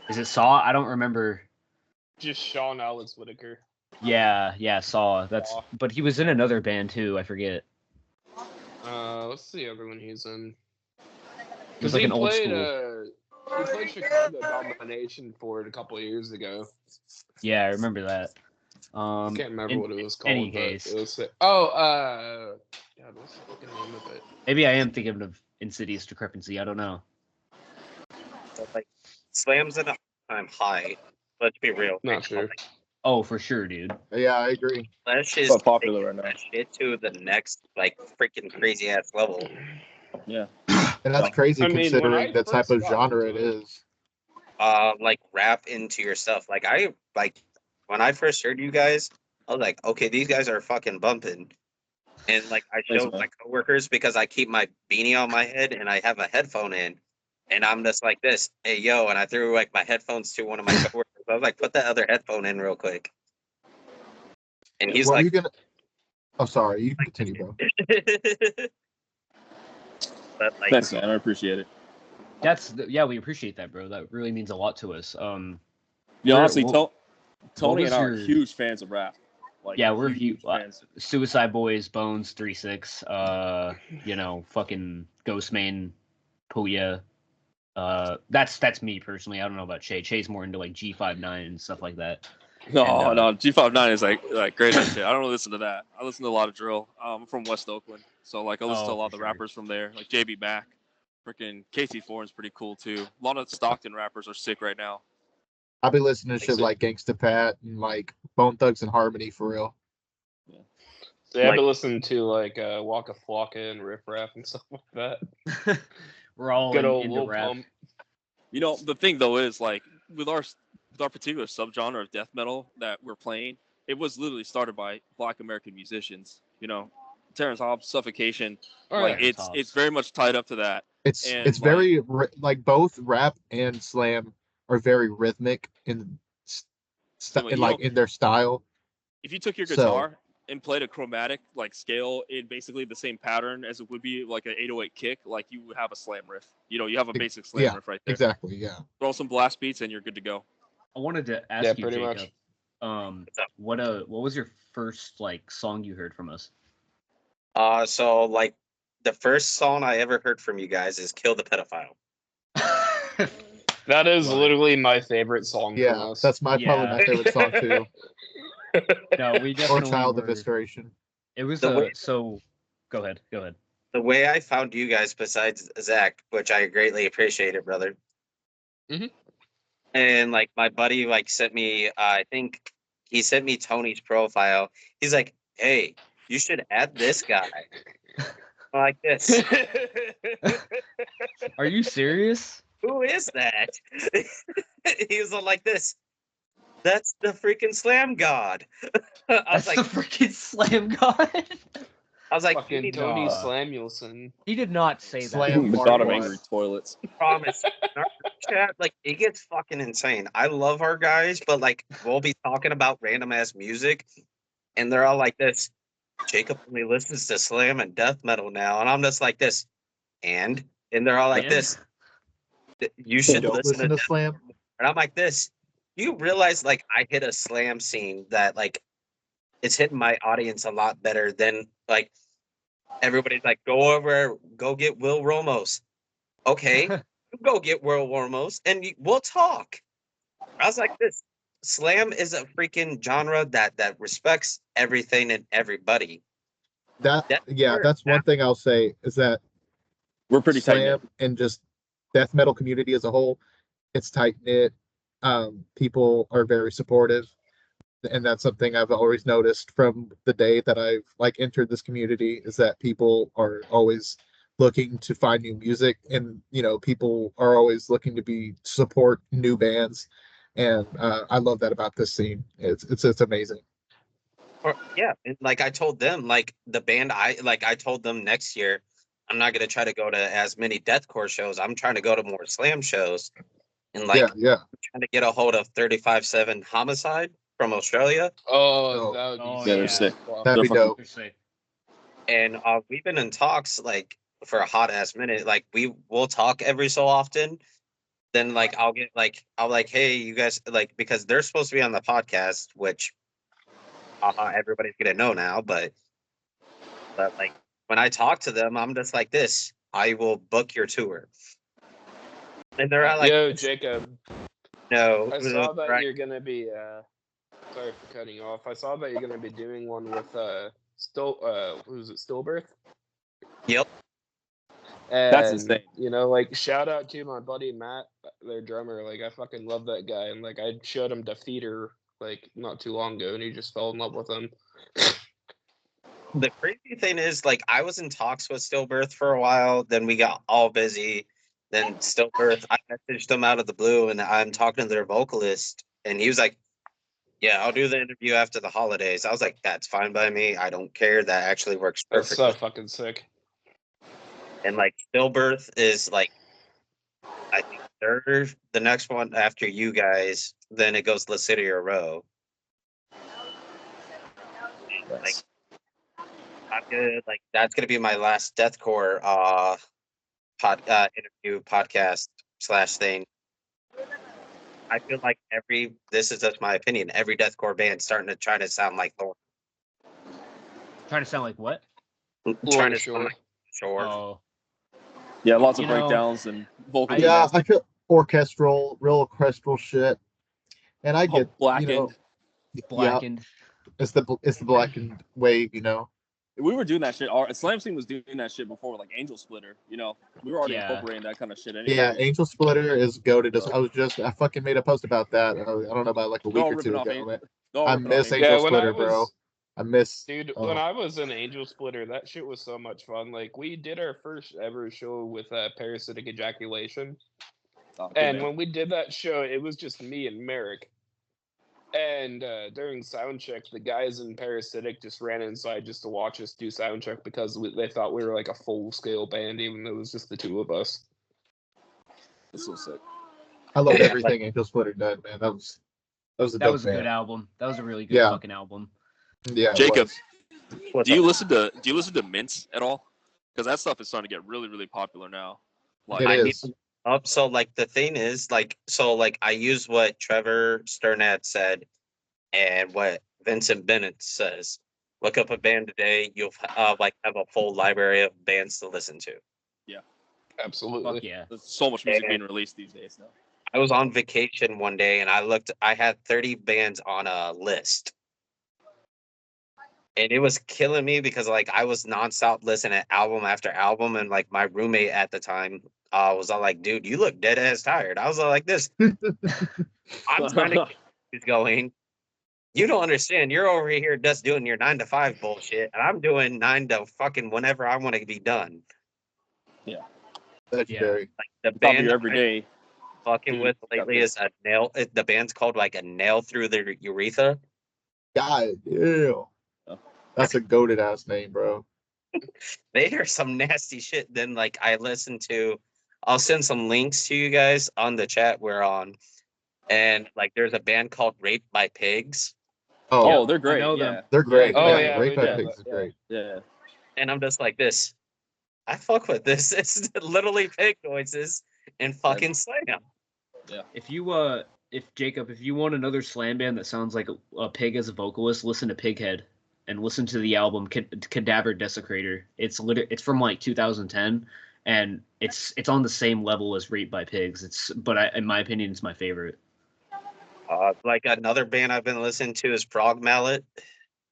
Speaker 3: is it? Saw? I don't remember.
Speaker 5: Just Sean Alex Whitaker.
Speaker 3: Yeah, Saw.
Speaker 5: Saw.
Speaker 3: But he was in another band too. I forget.
Speaker 5: What's the other one he's in?
Speaker 3: He was
Speaker 5: Because
Speaker 3: like
Speaker 5: he
Speaker 3: an old
Speaker 5: played
Speaker 3: school.
Speaker 5: he played Chicago Domination for it a couple of years ago.
Speaker 3: Yeah, I remember that.
Speaker 5: I can't remember what it was called.
Speaker 3: any
Speaker 5: but
Speaker 3: case.
Speaker 5: it was God, what's the fucking name of it?
Speaker 3: Maybe I am thinking of Insidious Discrepancy. I don't know.
Speaker 1: So, like Slam's at a time high. Let's be real.
Speaker 5: Not sure.
Speaker 3: Oh, for sure, dude.
Speaker 2: Yeah, I agree.
Speaker 1: Flesh is
Speaker 4: So popular right now.
Speaker 1: that shit to the next like freaking crazy ass level.
Speaker 4: Yeah.
Speaker 2: And that's crazy
Speaker 5: I mean, when
Speaker 2: considering
Speaker 5: I
Speaker 2: the type
Speaker 5: first
Speaker 2: of
Speaker 5: got
Speaker 2: genre it
Speaker 5: into it-
Speaker 2: is.
Speaker 1: Like rap into your stuff. Like I like when I first heard you guys, I was like, okay, these guys are fucking bumping. And like I
Speaker 4: Thanks,
Speaker 1: showed
Speaker 4: man.
Speaker 1: my coworkers because I keep my beanie on my head and I have a headphone in, and I'm just like this, hey yo, and I threw like my headphones to one of my coworkers. I was like, put that other headphone in real quick. And he's
Speaker 2: What were
Speaker 1: like,
Speaker 2: you gonna? Oh, sorry. You can continue, bro.
Speaker 1: but like,
Speaker 4: Thanks, man. I appreciate it.
Speaker 3: We appreciate that, bro. That really means a lot to us.
Speaker 4: Honestly,
Speaker 3: what
Speaker 4: Tony
Speaker 3: was
Speaker 4: and I are
Speaker 3: your-
Speaker 4: huge fans of rap. Like,
Speaker 3: Yeah, we're
Speaker 4: huge fans.
Speaker 3: Suicide Boys, Bones, 3-6, fucking Ghostman, Puya. That's me personally. I don't know about Che. Che's more into like G59 and stuff like that.
Speaker 4: No,
Speaker 3: And,
Speaker 4: G59 is like great as shit. I don't listen to that. I listen to a lot of drill. I'm from West Oakland, so like I listen to a lot of the
Speaker 3: for sure.
Speaker 4: rappers from there, like JB Mack, freaking KT Foreign's pretty cool too. A lot of Stockton rappers are sick right now.
Speaker 2: I'll be listening to shit like Gangsta Pat and like Bone Thugs and Harmony for real.
Speaker 5: So I've
Speaker 1: Like-
Speaker 5: been listening to like Waka Flocka and Riff Raff and stuff like that.
Speaker 3: We're all
Speaker 5: Good old
Speaker 3: into
Speaker 5: Lil
Speaker 3: rap.
Speaker 5: Pump.
Speaker 4: The thing though is like with our particular subgenre of death metal that we're playing, it was literally started by Black American musicians. Terrence Hobbs, Suffocation.
Speaker 5: Oh,
Speaker 4: Like
Speaker 5: yeah.
Speaker 4: it's very much tied up to that.
Speaker 2: It's
Speaker 4: And,
Speaker 2: it's very like both rap and slam are very rhythmic and in their style.
Speaker 4: If you took your
Speaker 2: So-
Speaker 4: guitar and played a chromatic like scale in basically the same pattern as it would be like an 808 kick, like you would have a slam riff. You have a basic slam
Speaker 2: Yeah,
Speaker 4: riff right there.
Speaker 2: Exactly. Yeah.
Speaker 4: Throw some blast beats and you're good to go.
Speaker 3: I wanted to
Speaker 5: Yeah,
Speaker 3: ask you,
Speaker 5: pretty
Speaker 3: Jacob.
Speaker 5: much.
Speaker 3: What was your first like song you heard from us?
Speaker 1: So like the first song I ever heard from you guys is "Kill the Pedophile."
Speaker 5: That is
Speaker 3: Love it.
Speaker 5: literally my favorite song from
Speaker 2: Yeah.
Speaker 5: us.
Speaker 2: That's probably my favorite song too.
Speaker 3: No, we
Speaker 2: Or
Speaker 3: definitely
Speaker 2: Child
Speaker 3: were.
Speaker 2: of Inspiration.
Speaker 3: It was
Speaker 1: The way-
Speaker 3: so. Go ahead.
Speaker 1: The way I found you guys, besides Zach, which I greatly appreciate it, brother.
Speaker 5: Mhm.
Speaker 1: And like my buddy like sent me, I think he sent me Tony's profile. He's like, "Hey, you should add this guy." I'm like this.
Speaker 3: Are you serious?
Speaker 1: Who is that? He was all like this. That's the freaking slam god. I was
Speaker 3: That's
Speaker 1: like,
Speaker 3: the freaking slam god.
Speaker 1: I was like, you
Speaker 5: Fucking
Speaker 1: need to
Speaker 5: Tony
Speaker 3: Nah.
Speaker 5: Samuelson.
Speaker 3: He did not say
Speaker 2: Slam
Speaker 3: that.
Speaker 2: Fart
Speaker 4: Thought of
Speaker 2: Squad.
Speaker 4: angry toilets.
Speaker 1: promise. In our group chat, like it gets fucking insane. I love our guys, but like we'll be talking about random ass music, and they're all like this. Jacob only listens to slam and death metal now, and I'm just like this. And they're all like
Speaker 3: And?
Speaker 1: this. You should
Speaker 2: Don't
Speaker 1: listen to
Speaker 2: to
Speaker 1: death
Speaker 2: Slam.
Speaker 1: metal." And I'm like this. You realize like I hit a slam scene that like it's hitting my audience a lot better than like everybody's like go get Will Ramos. Okay, you go get Will Ramos and we'll talk. I was like this. Slam is a freaking genre that respects everything and everybody. That's where-
Speaker 2: That's one thing I'll say is that
Speaker 4: We're pretty tight.
Speaker 2: Slam and just death metal community as a whole, it's tight knit. People are very supportive, and that's something I've always noticed from the day that I've like entered this community is that people are always looking to find new music, and people are always looking to support new bands, and I love that about this scene. It's amazing.
Speaker 1: Yeah, and like I told them, like the band I told them next year, I'm not gonna try to go to as many deathcore shows. I'm trying to go to more slam shows. And like
Speaker 2: Yeah.
Speaker 1: trying to get a hold of 35-7 Homicide from Australia.
Speaker 5: Oh,
Speaker 2: Oh.
Speaker 5: that would be
Speaker 3: Oh,
Speaker 4: Yeah, they're
Speaker 3: yeah.
Speaker 4: sick.
Speaker 2: That'd be
Speaker 4: They're fucking-
Speaker 2: dope.
Speaker 3: They're sick.
Speaker 1: And we've been in talks like for a hot ass minute. Like we'll talk every so often. Then like I'll like, hey, you guys, like, because they're supposed to be on the podcast, which everybody's gonna know now, but like when I talk to them, I'm just like this. I will book your tour. And they're all like,
Speaker 5: Yo, Jacob,
Speaker 1: no.
Speaker 5: I saw that
Speaker 1: right.
Speaker 5: you're gonna be. Sorry for cutting you off. I saw that you're gonna be doing one with who's it, Stillbirth?
Speaker 1: Yep.
Speaker 5: And,
Speaker 4: That's insane.
Speaker 5: like shout out to my buddy Matt, their drummer. Like I fucking love that guy, and like I showed him Defeater like not too long ago, and he just fell in love with him.
Speaker 1: The crazy thing is, like, I was in talks with Stillbirth for a while. Then we got all busy. Then Stillbirth, I messaged them out of the blue, and I'm talking to their vocalist, and he was like, "Yeah, I'll do the interview after the holidays." I was like, "That's fine by me. I don't care. That actually works
Speaker 5: That's
Speaker 1: perfectly."
Speaker 5: so fucking sick.
Speaker 1: And like, Stillbirth is like, I think they're the next one after you guys. Then it goes Lasidia Row.
Speaker 4: Yes.
Speaker 1: I'm good. Like, that's gonna be my last deathcore interview podcast / thing. I feel like this is just my opinion, every deathcore band starting to try to sound like Thor.
Speaker 3: Trying to sound like what?
Speaker 1: Trying to
Speaker 5: Sure.
Speaker 1: sound like Shore.
Speaker 3: Oh,
Speaker 4: Yeah, lots of
Speaker 3: You know,
Speaker 4: breakdowns and vocal
Speaker 3: I-
Speaker 2: Yeah, I
Speaker 4: gymnastics.
Speaker 2: feel real orchestral shit, and I get
Speaker 4: Blackened.
Speaker 3: blackened.
Speaker 2: it's the blackened wave,
Speaker 4: We were doing that shit. Our Slam Scene was doing that shit before, like Angel Splitter. We were already
Speaker 3: Yeah.
Speaker 4: incorporating that kind of shit anyway.
Speaker 2: Yeah, Angel Splitter is goated. I fucking made a post about that. I don't know, about like a
Speaker 4: They're
Speaker 2: week
Speaker 4: all
Speaker 2: or two
Speaker 4: ripping off
Speaker 2: ago.
Speaker 4: Angel.
Speaker 2: Man.
Speaker 4: They're all
Speaker 2: I
Speaker 4: ripping off
Speaker 2: miss
Speaker 4: Angel.
Speaker 2: Angel
Speaker 5: Yeah, when I
Speaker 2: Splitter, bro.
Speaker 5: was-
Speaker 2: I miss.
Speaker 5: Dude,
Speaker 2: Oh.
Speaker 5: when I was in Angel Splitter, that shit was so much fun. Like, we did our first ever show with Parasitic Ejaculation.
Speaker 4: Oh, good
Speaker 5: And
Speaker 4: man.
Speaker 5: when we did that show, it was just me and Merrick. And during sound check, the guys in Parasitic just ran inside just to watch us do sound check because they thought we were like a full-scale band, even though it was just the two of us.
Speaker 4: It's so sick.
Speaker 2: I loved everything Angel Splitter did, man. That was That was a
Speaker 3: That
Speaker 2: dope
Speaker 3: was a
Speaker 2: band.
Speaker 3: good album. That was a really good
Speaker 2: Yeah.
Speaker 3: fucking album.
Speaker 2: Yeah, it
Speaker 4: Jacob,
Speaker 2: was.
Speaker 1: What's
Speaker 4: do you
Speaker 1: up?
Speaker 4: listen to Mints at all? Because that stuff is starting to get really, really popular now. Like,
Speaker 2: It
Speaker 1: I need
Speaker 2: is.
Speaker 1: to up. So like the thing is like I use what Trevor Sternad said and what Vincent Bennett says. Look up a band today, you'll like have a full library of bands to listen to.
Speaker 5: Absolutely.
Speaker 3: Fuck yeah.
Speaker 4: there's so much music
Speaker 1: And-
Speaker 4: being released these days now.
Speaker 1: I was on vacation one day and I had 30 bands on a list. And it was killing me because like I was nonstop listening to album after album, and like my roommate at the time was all like, "Dude, you look dead ass tired." I was all like, "This, I'm trying to get this going. You don't understand. You're over here just doing your 9 to 5 bullshit, and I'm doing 9 to fucking whenever I want to be done."
Speaker 2: Legendary.
Speaker 1: The
Speaker 4: Top of
Speaker 1: band
Speaker 4: your
Speaker 1: I'm
Speaker 4: everyday.
Speaker 1: fucking
Speaker 4: Dude,
Speaker 1: with
Speaker 4: got
Speaker 1: lately
Speaker 4: this.
Speaker 1: is a nail. The band's called like a nail through the urethra.
Speaker 2: God damn.
Speaker 4: Oh.
Speaker 2: That's a goated ass name, bro.
Speaker 1: They hear some nasty shit. Then like I listen to, I'll send some links to you guys on the chat we're on, and like there's a band called Rape by Pigs,
Speaker 4: Oh, they're
Speaker 3: I
Speaker 4: great.
Speaker 3: know
Speaker 4: yeah.
Speaker 3: them.
Speaker 2: They're great.
Speaker 5: Oh,
Speaker 2: yeah,
Speaker 5: yeah,
Speaker 2: Rape
Speaker 5: we
Speaker 2: by
Speaker 5: know
Speaker 2: Pigs
Speaker 5: that,
Speaker 2: is
Speaker 5: yeah.
Speaker 2: great.
Speaker 4: Yeah.
Speaker 1: and I'm just like this. I fuck with this. It's literally pig noises and fucking slam.
Speaker 3: If you if Jacob, if you want another slam band that sounds like a pig as a vocalist, listen to Pighead and listen to the album Cadaver Desecrator. It's from like 2010, and it's on the same level as Rape by Pigs. In my opinion, it's my favorite.
Speaker 1: Like another band I've been listening to is Frog Mallet.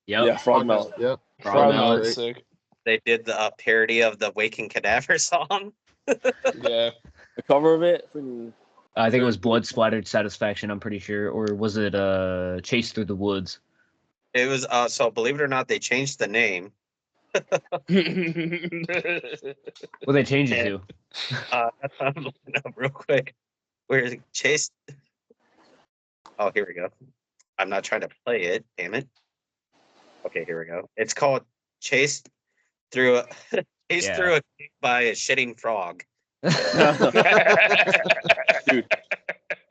Speaker 3: Yep.
Speaker 4: Yeah, Frog Mallet.
Speaker 2: Yep.
Speaker 3: Frog
Speaker 5: Frog
Speaker 3: Mallet.
Speaker 5: Mallet's sick.
Speaker 1: They did the parody of the Waking Cadaver song.
Speaker 5: Yeah.
Speaker 4: The cover of it. Freaking,
Speaker 3: I think it was Blood Splattered Satisfaction, I'm pretty sure. Or was it Chase Through the Woods?
Speaker 1: It was so believe it or not, they changed the name.
Speaker 3: What they changed it to?
Speaker 1: I'm looking up real quick. Where is it? Chase? Oh, here we go. I'm not trying to play it. Damn it. Okay, here we go. It's called Chase Through a Chase
Speaker 3: Yeah.
Speaker 1: Through a Cave by a Shitting Frog.
Speaker 4: dude.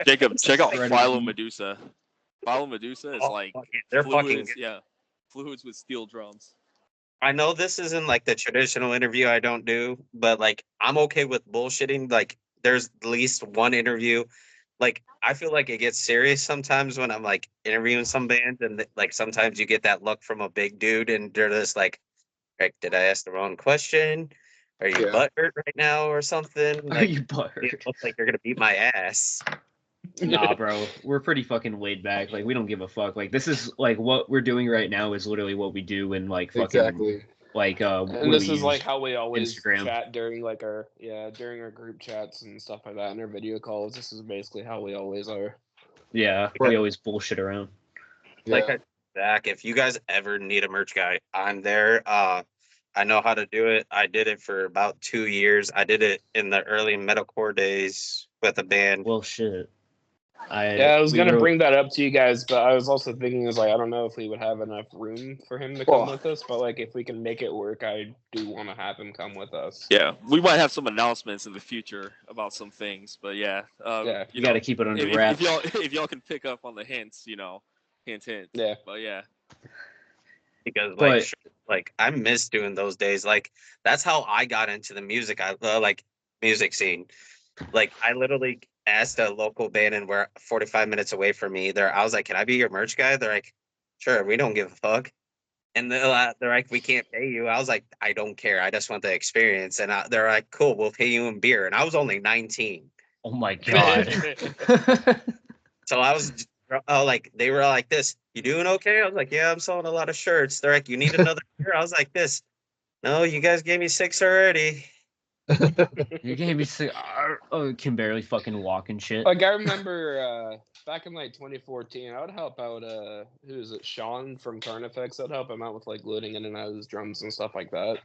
Speaker 4: Jacob, check out
Speaker 3: Shredded
Speaker 4: Philo
Speaker 3: meat.
Speaker 4: Medusa. Philo Medusa is
Speaker 1: Oh,
Speaker 4: like
Speaker 1: fuck yeah, they're fucking
Speaker 4: fluids.
Speaker 1: good.
Speaker 4: Yeah, fluids with steel drums.
Speaker 1: I know this isn't like the traditional interview I don't do, but like I'm okay with bullshitting. Like there's at least one interview. Like I feel like it gets serious sometimes when I'm like interviewing some bands, and like sometimes you get that look from a big dude, and they're just like, did I ask the wrong question? Are you
Speaker 2: Yeah.
Speaker 1: butthurt right now or something?
Speaker 3: Are
Speaker 1: Like
Speaker 3: you
Speaker 1: it
Speaker 3: butthurt?
Speaker 1: looks like you're gonna beat my ass.
Speaker 3: Nah, bro. We're pretty fucking laid back. Like, we don't give a fuck. Like, this is like what we're doing right now is literally what we do in like fucking
Speaker 2: Exactly.
Speaker 3: like
Speaker 5: And this is like
Speaker 3: use
Speaker 5: how we always
Speaker 3: Instagram.
Speaker 5: chat during like our during our group chats and stuff like that and our video calls. This is basically how we always are.
Speaker 3: Yeah,
Speaker 2: Right.
Speaker 3: we always bullshit around.
Speaker 1: Like
Speaker 2: Yeah.
Speaker 1: Zach, if you guys ever need a merch guy, I'm there. I know how to do it. I did it for about 2 years. I did it in the early metalcore days with a band.
Speaker 3: Well, shit.
Speaker 5: I was
Speaker 3: we
Speaker 5: gonna
Speaker 3: wrote-
Speaker 5: bring that up to you guys, but I was also thinking is like I don't know if we would have enough room for him to come
Speaker 4: Well-
Speaker 5: with us, but like if we can make it work, I do want to have him come with us.
Speaker 4: Yeah, we might have some announcements in the future about some things, but yeah,
Speaker 5: Yeah.
Speaker 3: You got to keep it under
Speaker 4: if,
Speaker 3: wraps.
Speaker 4: if y'all can pick up on the hints, hint.
Speaker 5: Yeah.
Speaker 4: But yeah,
Speaker 1: Because
Speaker 3: But-
Speaker 1: like I miss doing those days. Like that's how I got into the music. Music scene. Like I literally asked a local band and we're 45 minutes away from me. I was like, "Can I be your merch guy?" They're like, "Sure, we don't give a fuck." And they're like, "We can't pay you." I was like, "I don't care. I just want the experience." And they're like, "Cool, we'll pay you in beer." And I was only 19.
Speaker 3: Oh my god.
Speaker 1: So I was like, they were like this, "You doing okay?" I was like, "Yeah, I'm selling a lot of shirts." They're like, "You need another beer?" I was like this, "No, you guys gave me 6 already."
Speaker 3: You gave me sick. Can barely fucking walk and shit.
Speaker 5: Like I remember back in like 2014, I would help out who is it, Sean from Carnifex. I'd help him out with like loading in and out of his drums and stuff like that.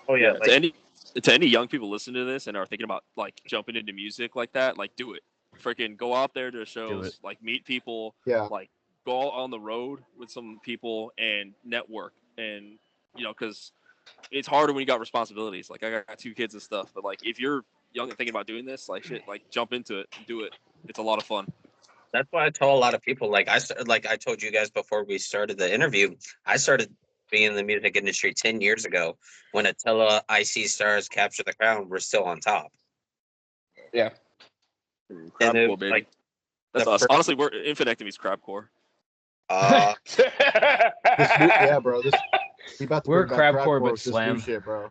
Speaker 1: Oh yeah,
Speaker 4: to any young people listening to this and are thinking about like jumping into music like that, like do it. Freaking go out there to shows, like meet people,
Speaker 2: Yeah.
Speaker 4: like go on the road with some people and network, and because it's harder when you got responsibilities. Like I got 2 kids and stuff, but like if you're young and thinking about doing this, like shit, like jump into it, do it. It's a lot of fun.
Speaker 1: That's why I tell a lot of people, like I told you guys before we started the interview, I started being in the music industry 10 years ago when Attila, IC Stars, Capture the Crown were still on top.
Speaker 5: Yeah.
Speaker 1: And
Speaker 4: Crabcore,
Speaker 1: it,
Speaker 4: baby.
Speaker 1: like,
Speaker 4: That's
Speaker 1: the
Speaker 4: us.
Speaker 1: first,
Speaker 4: Honestly, we're Infantectomy's crabcore.
Speaker 2: Yeah, bro. We about to
Speaker 3: We're
Speaker 2: bring back
Speaker 3: crabcore,
Speaker 2: crabcore
Speaker 3: but
Speaker 2: with this new
Speaker 3: slam.
Speaker 2: shit, bro.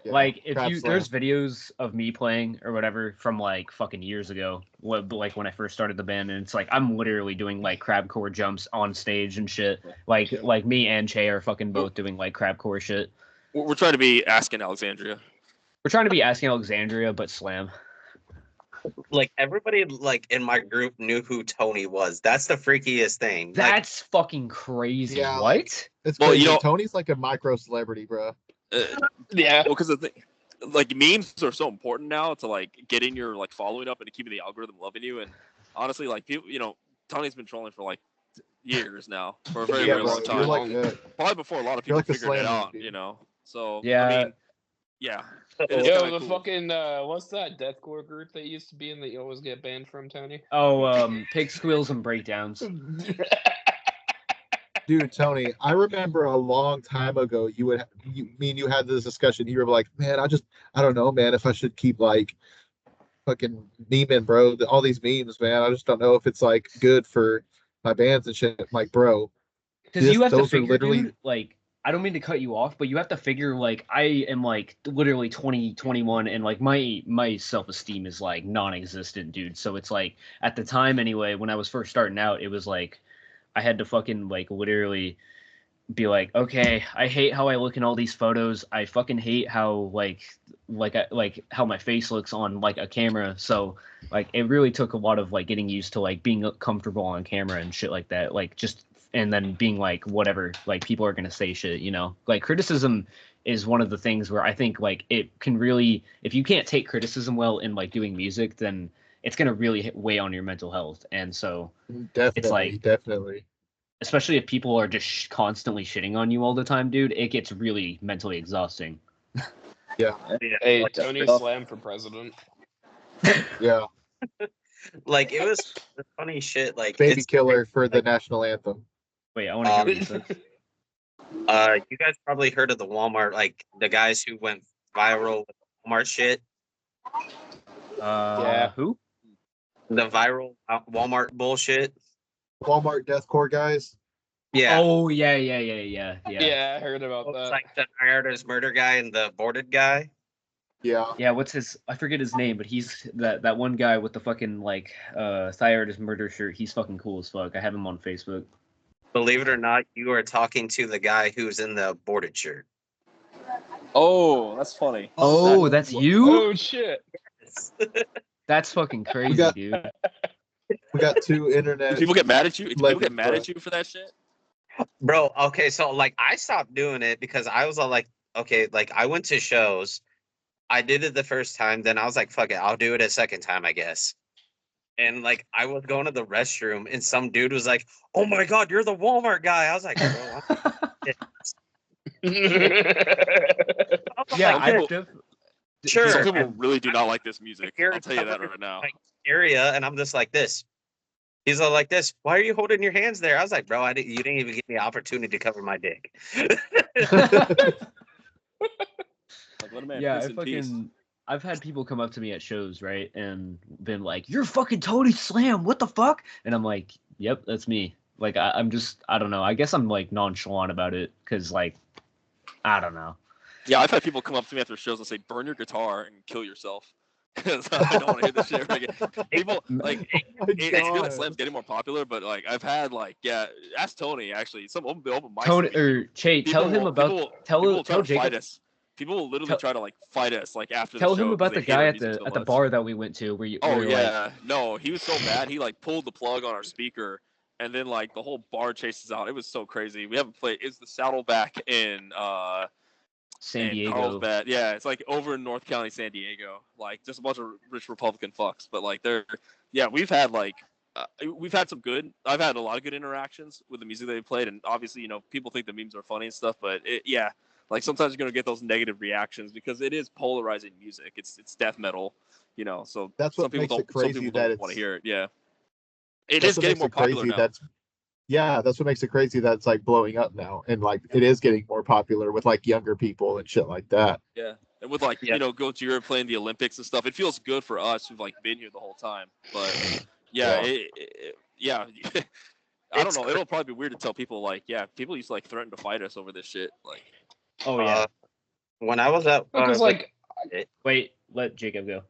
Speaker 2: Yeah,
Speaker 3: Like if
Speaker 2: crab
Speaker 3: you
Speaker 2: slam.
Speaker 3: there's videos of me playing or whatever from like fucking years ago, like when I first started the band, and it's like I'm literally doing like crabcore jumps on stage and shit. Like me and Che are fucking both doing like crabcore shit.
Speaker 4: We're trying to be Asking Alexandria.
Speaker 3: We're trying to be Asking Alexandria, but slam.
Speaker 1: like everybody like in my group knew who Tony was. That's the freakiest thing.
Speaker 3: That's fucking crazy.
Speaker 2: Yeah,
Speaker 3: What?
Speaker 2: It's
Speaker 4: Well,
Speaker 2: crazy.
Speaker 4: you know-
Speaker 2: Tony's like a micro celebrity, bro.
Speaker 5: Yeah.
Speaker 4: Well, because the thing, like memes are so important now to like getting your like following up and to keeping the algorithm loving you. And honestly, like people, Tony's been trolling for like years now, for a very
Speaker 5: Yeah,
Speaker 4: very
Speaker 5: bro,
Speaker 4: long
Speaker 2: You're
Speaker 4: time.
Speaker 2: like
Speaker 4: Probably before a lot of
Speaker 2: you're
Speaker 4: people
Speaker 2: like the
Speaker 4: figured it
Speaker 2: Slam
Speaker 4: out.
Speaker 2: dude.
Speaker 4: So
Speaker 3: Yeah.
Speaker 4: I mean, yeah. It is
Speaker 5: Yo,
Speaker 4: kinda
Speaker 5: the
Speaker 4: cool.
Speaker 5: fucking what's that deathcore group that used to be in that you always get banned from, Tony?
Speaker 3: Oh, pig squeals and breakdowns.
Speaker 2: Dude, Tony, I remember a long time ago me and you had this discussion. You were like, man, I don't know, man, if I should keep like fucking memeing, bro. All these memes, man. I just don't know if it's like good for my bands and shit. I'm like, bro,
Speaker 3: Because you have to
Speaker 2: those are
Speaker 3: figure,
Speaker 2: literally
Speaker 3: dude, like, I don't mean to cut you off, but you have to figure, like, I am, like, literally 20, 21, and, like, my self-esteem is, like, non-existent, dude. So it's, like, at the time, anyway, when I was first starting out, it was, like, I had to fucking, like, literally be like, okay, I hate how I look in all these photos. I fucking hate how, like how my face looks on, like, a camera. So, like, it really took a lot of, like, getting used to, like, being comfortable on camera and shit like that. Like, just and then being like, whatever, like people are gonna say shit, like criticism is one of the things where I think like it can really, if you can't take criticism well in like doing music, then it's gonna really weigh on your mental health. And so
Speaker 2: definitely, definitely.
Speaker 3: especially if people are just constantly shitting on you all the time, dude, it gets really mentally exhausting.
Speaker 2: Yeah.
Speaker 5: Hey,
Speaker 1: like,
Speaker 5: Tony Slam for president.
Speaker 2: Yeah.
Speaker 1: like it was the funny shit. Like
Speaker 2: Baby
Speaker 1: it's
Speaker 2: killer for the national anthem.
Speaker 3: Wait, I want to hear what you said.
Speaker 1: you guys probably heard of the Walmart, like the guys who went viral with Walmart shit.
Speaker 5: Yeah.
Speaker 3: Who?
Speaker 1: The viral Walmart bullshit.
Speaker 2: Walmart deathcore guys.
Speaker 1: Yeah.
Speaker 3: Oh yeah.
Speaker 5: Yeah, I heard about
Speaker 1: It's
Speaker 5: that.
Speaker 1: like the Irena's murder guy and the boarded guy.
Speaker 2: Yeah.
Speaker 3: Yeah, what's his? I forget his name, but he's that one guy with the fucking like Thyroid's murder shirt. He's fucking cool as fuck. I have him on Facebook.
Speaker 1: Believe it or not, you are talking to the guy who's in the boarded shirt.
Speaker 4: Oh, that's funny.
Speaker 3: Oh, that's you?
Speaker 5: Oh shit.
Speaker 3: That's fucking crazy, dude.
Speaker 2: We got two
Speaker 4: Do
Speaker 2: internet.
Speaker 4: people get mad at you? Do people get
Speaker 2: legends,
Speaker 4: mad
Speaker 2: bro.
Speaker 4: at you for that shit?
Speaker 1: Bro, okay, so like I stopped doing it because I was all like, okay, like I went to shows. I did it the first time, then I was like, fuck it, I'll do it a second time, I guess. And like I was going to the restroom and some dude was like, "Oh my god, you're the Walmart guy." I was like, bro,
Speaker 3: Yeah,
Speaker 1: like, sure.
Speaker 4: Some people really do not like this music.
Speaker 1: Here
Speaker 4: I'll tell you that
Speaker 1: covered,
Speaker 4: right now.
Speaker 1: like, area, and I'm just like this. He's all like this. Why are you holding your hands there? I was like, bro, you didn't even give me the opportunity to cover my dick.
Speaker 4: Like, let a man
Speaker 3: Yeah,
Speaker 4: piss in peace.
Speaker 3: I've had people come up to me at shows, right, and been like, "You're fucking Tony Slam, what the fuck?" And I'm like, "Yep, that's me." Like, I'm just, I don't know. I guess I'm like nonchalant about it because, like, I don't know.
Speaker 4: Yeah, I've had people come up to me after shows and say, "Burn your guitar and kill yourself." Because I don't want to hear this shit ever again. People like it's good that Slam's getting more popular, but like I've had ask Tony actually. Some open mics.
Speaker 3: Tony or Che, tell him about
Speaker 4: people will try
Speaker 3: tell
Speaker 4: to fight
Speaker 3: Jacob.
Speaker 4: us. People will literally try to like fight us like after
Speaker 3: Tell
Speaker 4: the show.
Speaker 3: him about the
Speaker 4: 'cause they hate
Speaker 3: guy
Speaker 4: our
Speaker 3: at
Speaker 4: music
Speaker 3: the
Speaker 4: so
Speaker 3: at the
Speaker 4: much.
Speaker 3: bar that we went to where you.
Speaker 4: Oh
Speaker 3: where you're
Speaker 4: yeah, no, he was so mad. He like pulled the plug on our speaker, and then like the whole bar chases out. It was so crazy. We haven't played. It's the Saddleback in
Speaker 3: San
Speaker 4: in
Speaker 3: Diego.
Speaker 4: Carlsbad. Yeah, it's like over in North County, San Diego. Like just a bunch of rich Republican fucks. But like we've had we've had some good. I've had a lot of good interactions with the music they played, and obviously people think the memes are funny and stuff. But like sometimes you're gonna get those negative reactions because it is polarizing music. It's death metal, So
Speaker 2: That's
Speaker 4: some
Speaker 2: what
Speaker 4: people
Speaker 2: makes it
Speaker 4: don't. Some
Speaker 2: crazy
Speaker 4: people
Speaker 2: that
Speaker 4: don't want to hear it. Yeah. It
Speaker 2: That's
Speaker 4: is
Speaker 2: what
Speaker 4: getting
Speaker 2: makes
Speaker 4: more
Speaker 2: it
Speaker 4: popular
Speaker 2: crazy.
Speaker 4: now.
Speaker 2: That's what makes it crazy. That's like blowing up now, and like it is getting more popular with like younger people and shit like that.
Speaker 4: Yeah, and with like
Speaker 1: Yeah.
Speaker 4: go to Europe playing the Olympics and stuff. It feels good for us who've like been here the whole time. But yeah, yeah. I don't
Speaker 1: It's
Speaker 4: know. It'll probably be weird to tell people like, yeah, people used to like threaten to fight us over this shit. Like,
Speaker 3: Oh yeah.
Speaker 1: When I was at
Speaker 5: Because like
Speaker 3: Wait, let Jacob go.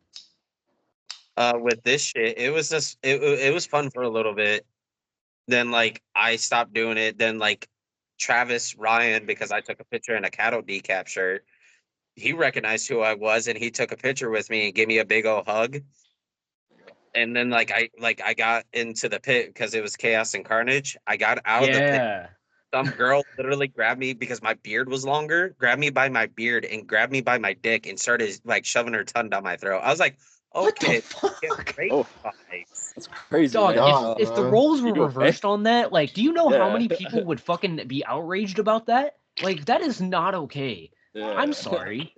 Speaker 1: with this shit, it was just it was fun for a little bit. Then like I stopped doing it. Then like Travis Ryan, because I took a picture in a cattle decap shirt, he recognized who I was and he took a picture with me and gave me a big old hug. And then I got into the pit because it was chaos and carnage. I got out of the pit.
Speaker 3: Yeah.
Speaker 1: Some girl literally grabbed me because my beard was longer, grabbed me by my beard and grabbed me by my dick and started like shoving her tongue down my throat. I was like,
Speaker 3: What the
Speaker 1: okay,
Speaker 3: fuck?
Speaker 1: great
Speaker 4: Oh.
Speaker 1: vibes.
Speaker 4: that's crazy,
Speaker 3: Dog,
Speaker 4: man.
Speaker 2: God,
Speaker 3: if the
Speaker 2: man.
Speaker 3: roles were
Speaker 4: You okay?
Speaker 3: reversed on that, like, do you know how
Speaker 4: Yeah.
Speaker 3: many people would fucking be outraged about that? Like, that is not okay.
Speaker 4: Yeah.
Speaker 3: I'm sorry.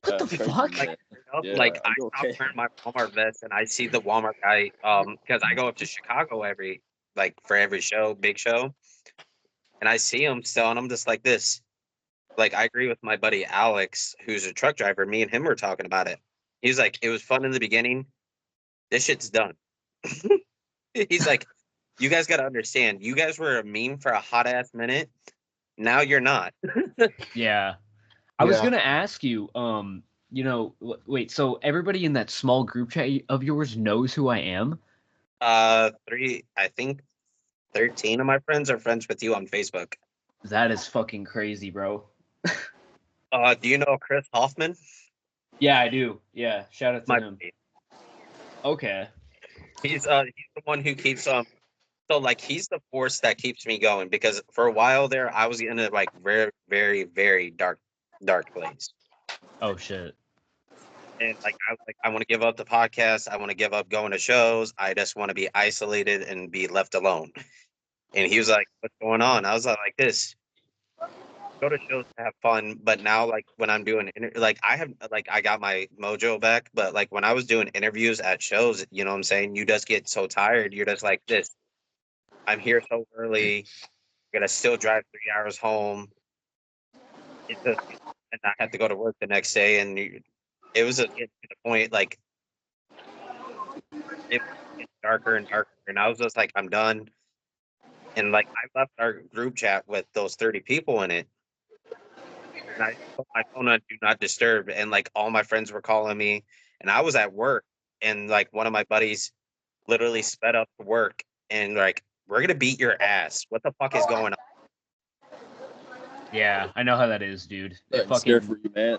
Speaker 3: What the
Speaker 4: That's crazy,
Speaker 3: fuck?
Speaker 4: man. Yeah,
Speaker 1: Like I
Speaker 4: are you
Speaker 1: stopped
Speaker 4: okay?
Speaker 1: wearing my Walmart vest and I see the Walmart guy because I go up to Chicago for every show, big show, and I see him still and I'm just like this. Like I agree with my buddy Alex, who's a truck driver. Me and him were talking about it. He's like, it was fun in the beginning. This shit's done. He's like, you guys got to understand. You guys were a meme for a hot ass minute. Now you're not.
Speaker 3: Yeah. I was
Speaker 2: Yeah.
Speaker 3: gonna ask you, wait, so everybody in that small group chat of yours knows who I am?
Speaker 1: I think 13 of my friends are friends with you on Facebook.
Speaker 3: That is fucking crazy, bro.
Speaker 1: Do you know Chris Hoffman?
Speaker 3: Yeah, I do. Yeah, shout out to
Speaker 1: My
Speaker 3: him.
Speaker 1: buddy.
Speaker 3: Okay.
Speaker 1: He's the one who keeps so like he's the force that keeps me going because for a while there I was in a like very very very dark place.
Speaker 3: Oh shit.
Speaker 1: And like I was like I want to give up the podcast, I want to give up going to shows, I just want to be isolated and be left alone. And he was like, what's going on? I was like this. Go to shows to have fun, but now like when I'm doing like I got my mojo back, but like when I was doing interviews at shows, you know what I'm saying, you just get so tired, you're just like this. I'm here so early, gotta still drive 3 hours home. It's just, and I have to go to work the next day, and it was getting to the point like it was getting darker and darker, and I was just like, I'm done. And like I left our group chat with those 30 people in it, and I put my phone on do not disturb, and like all my friends were calling me, and I was at work, and like one of my buddies literally sped up to work, and like we're gonna beat your ass. What the fuck is going on?
Speaker 3: Yeah, I know how that is, dude. It
Speaker 4: I'm scared
Speaker 3: fucking
Speaker 4: for you, man.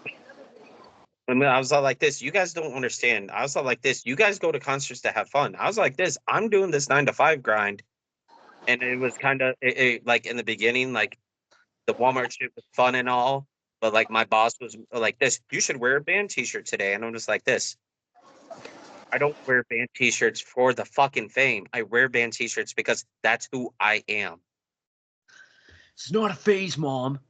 Speaker 1: I mean, I was all like this. You guys don't understand. I was all like this. You guys go to concerts to have fun. I was like this. I'm doing this 9 to 5 grind, and it was kind of like in the beginning, like the Walmart shit was fun and all, but like my boss was like this. You should wear a band T-shirt today, and I'm just like this. I don't wear band T-shirts for the fucking fame. I wear band T-shirts because that's who I am.
Speaker 3: it's not a phase, Mom.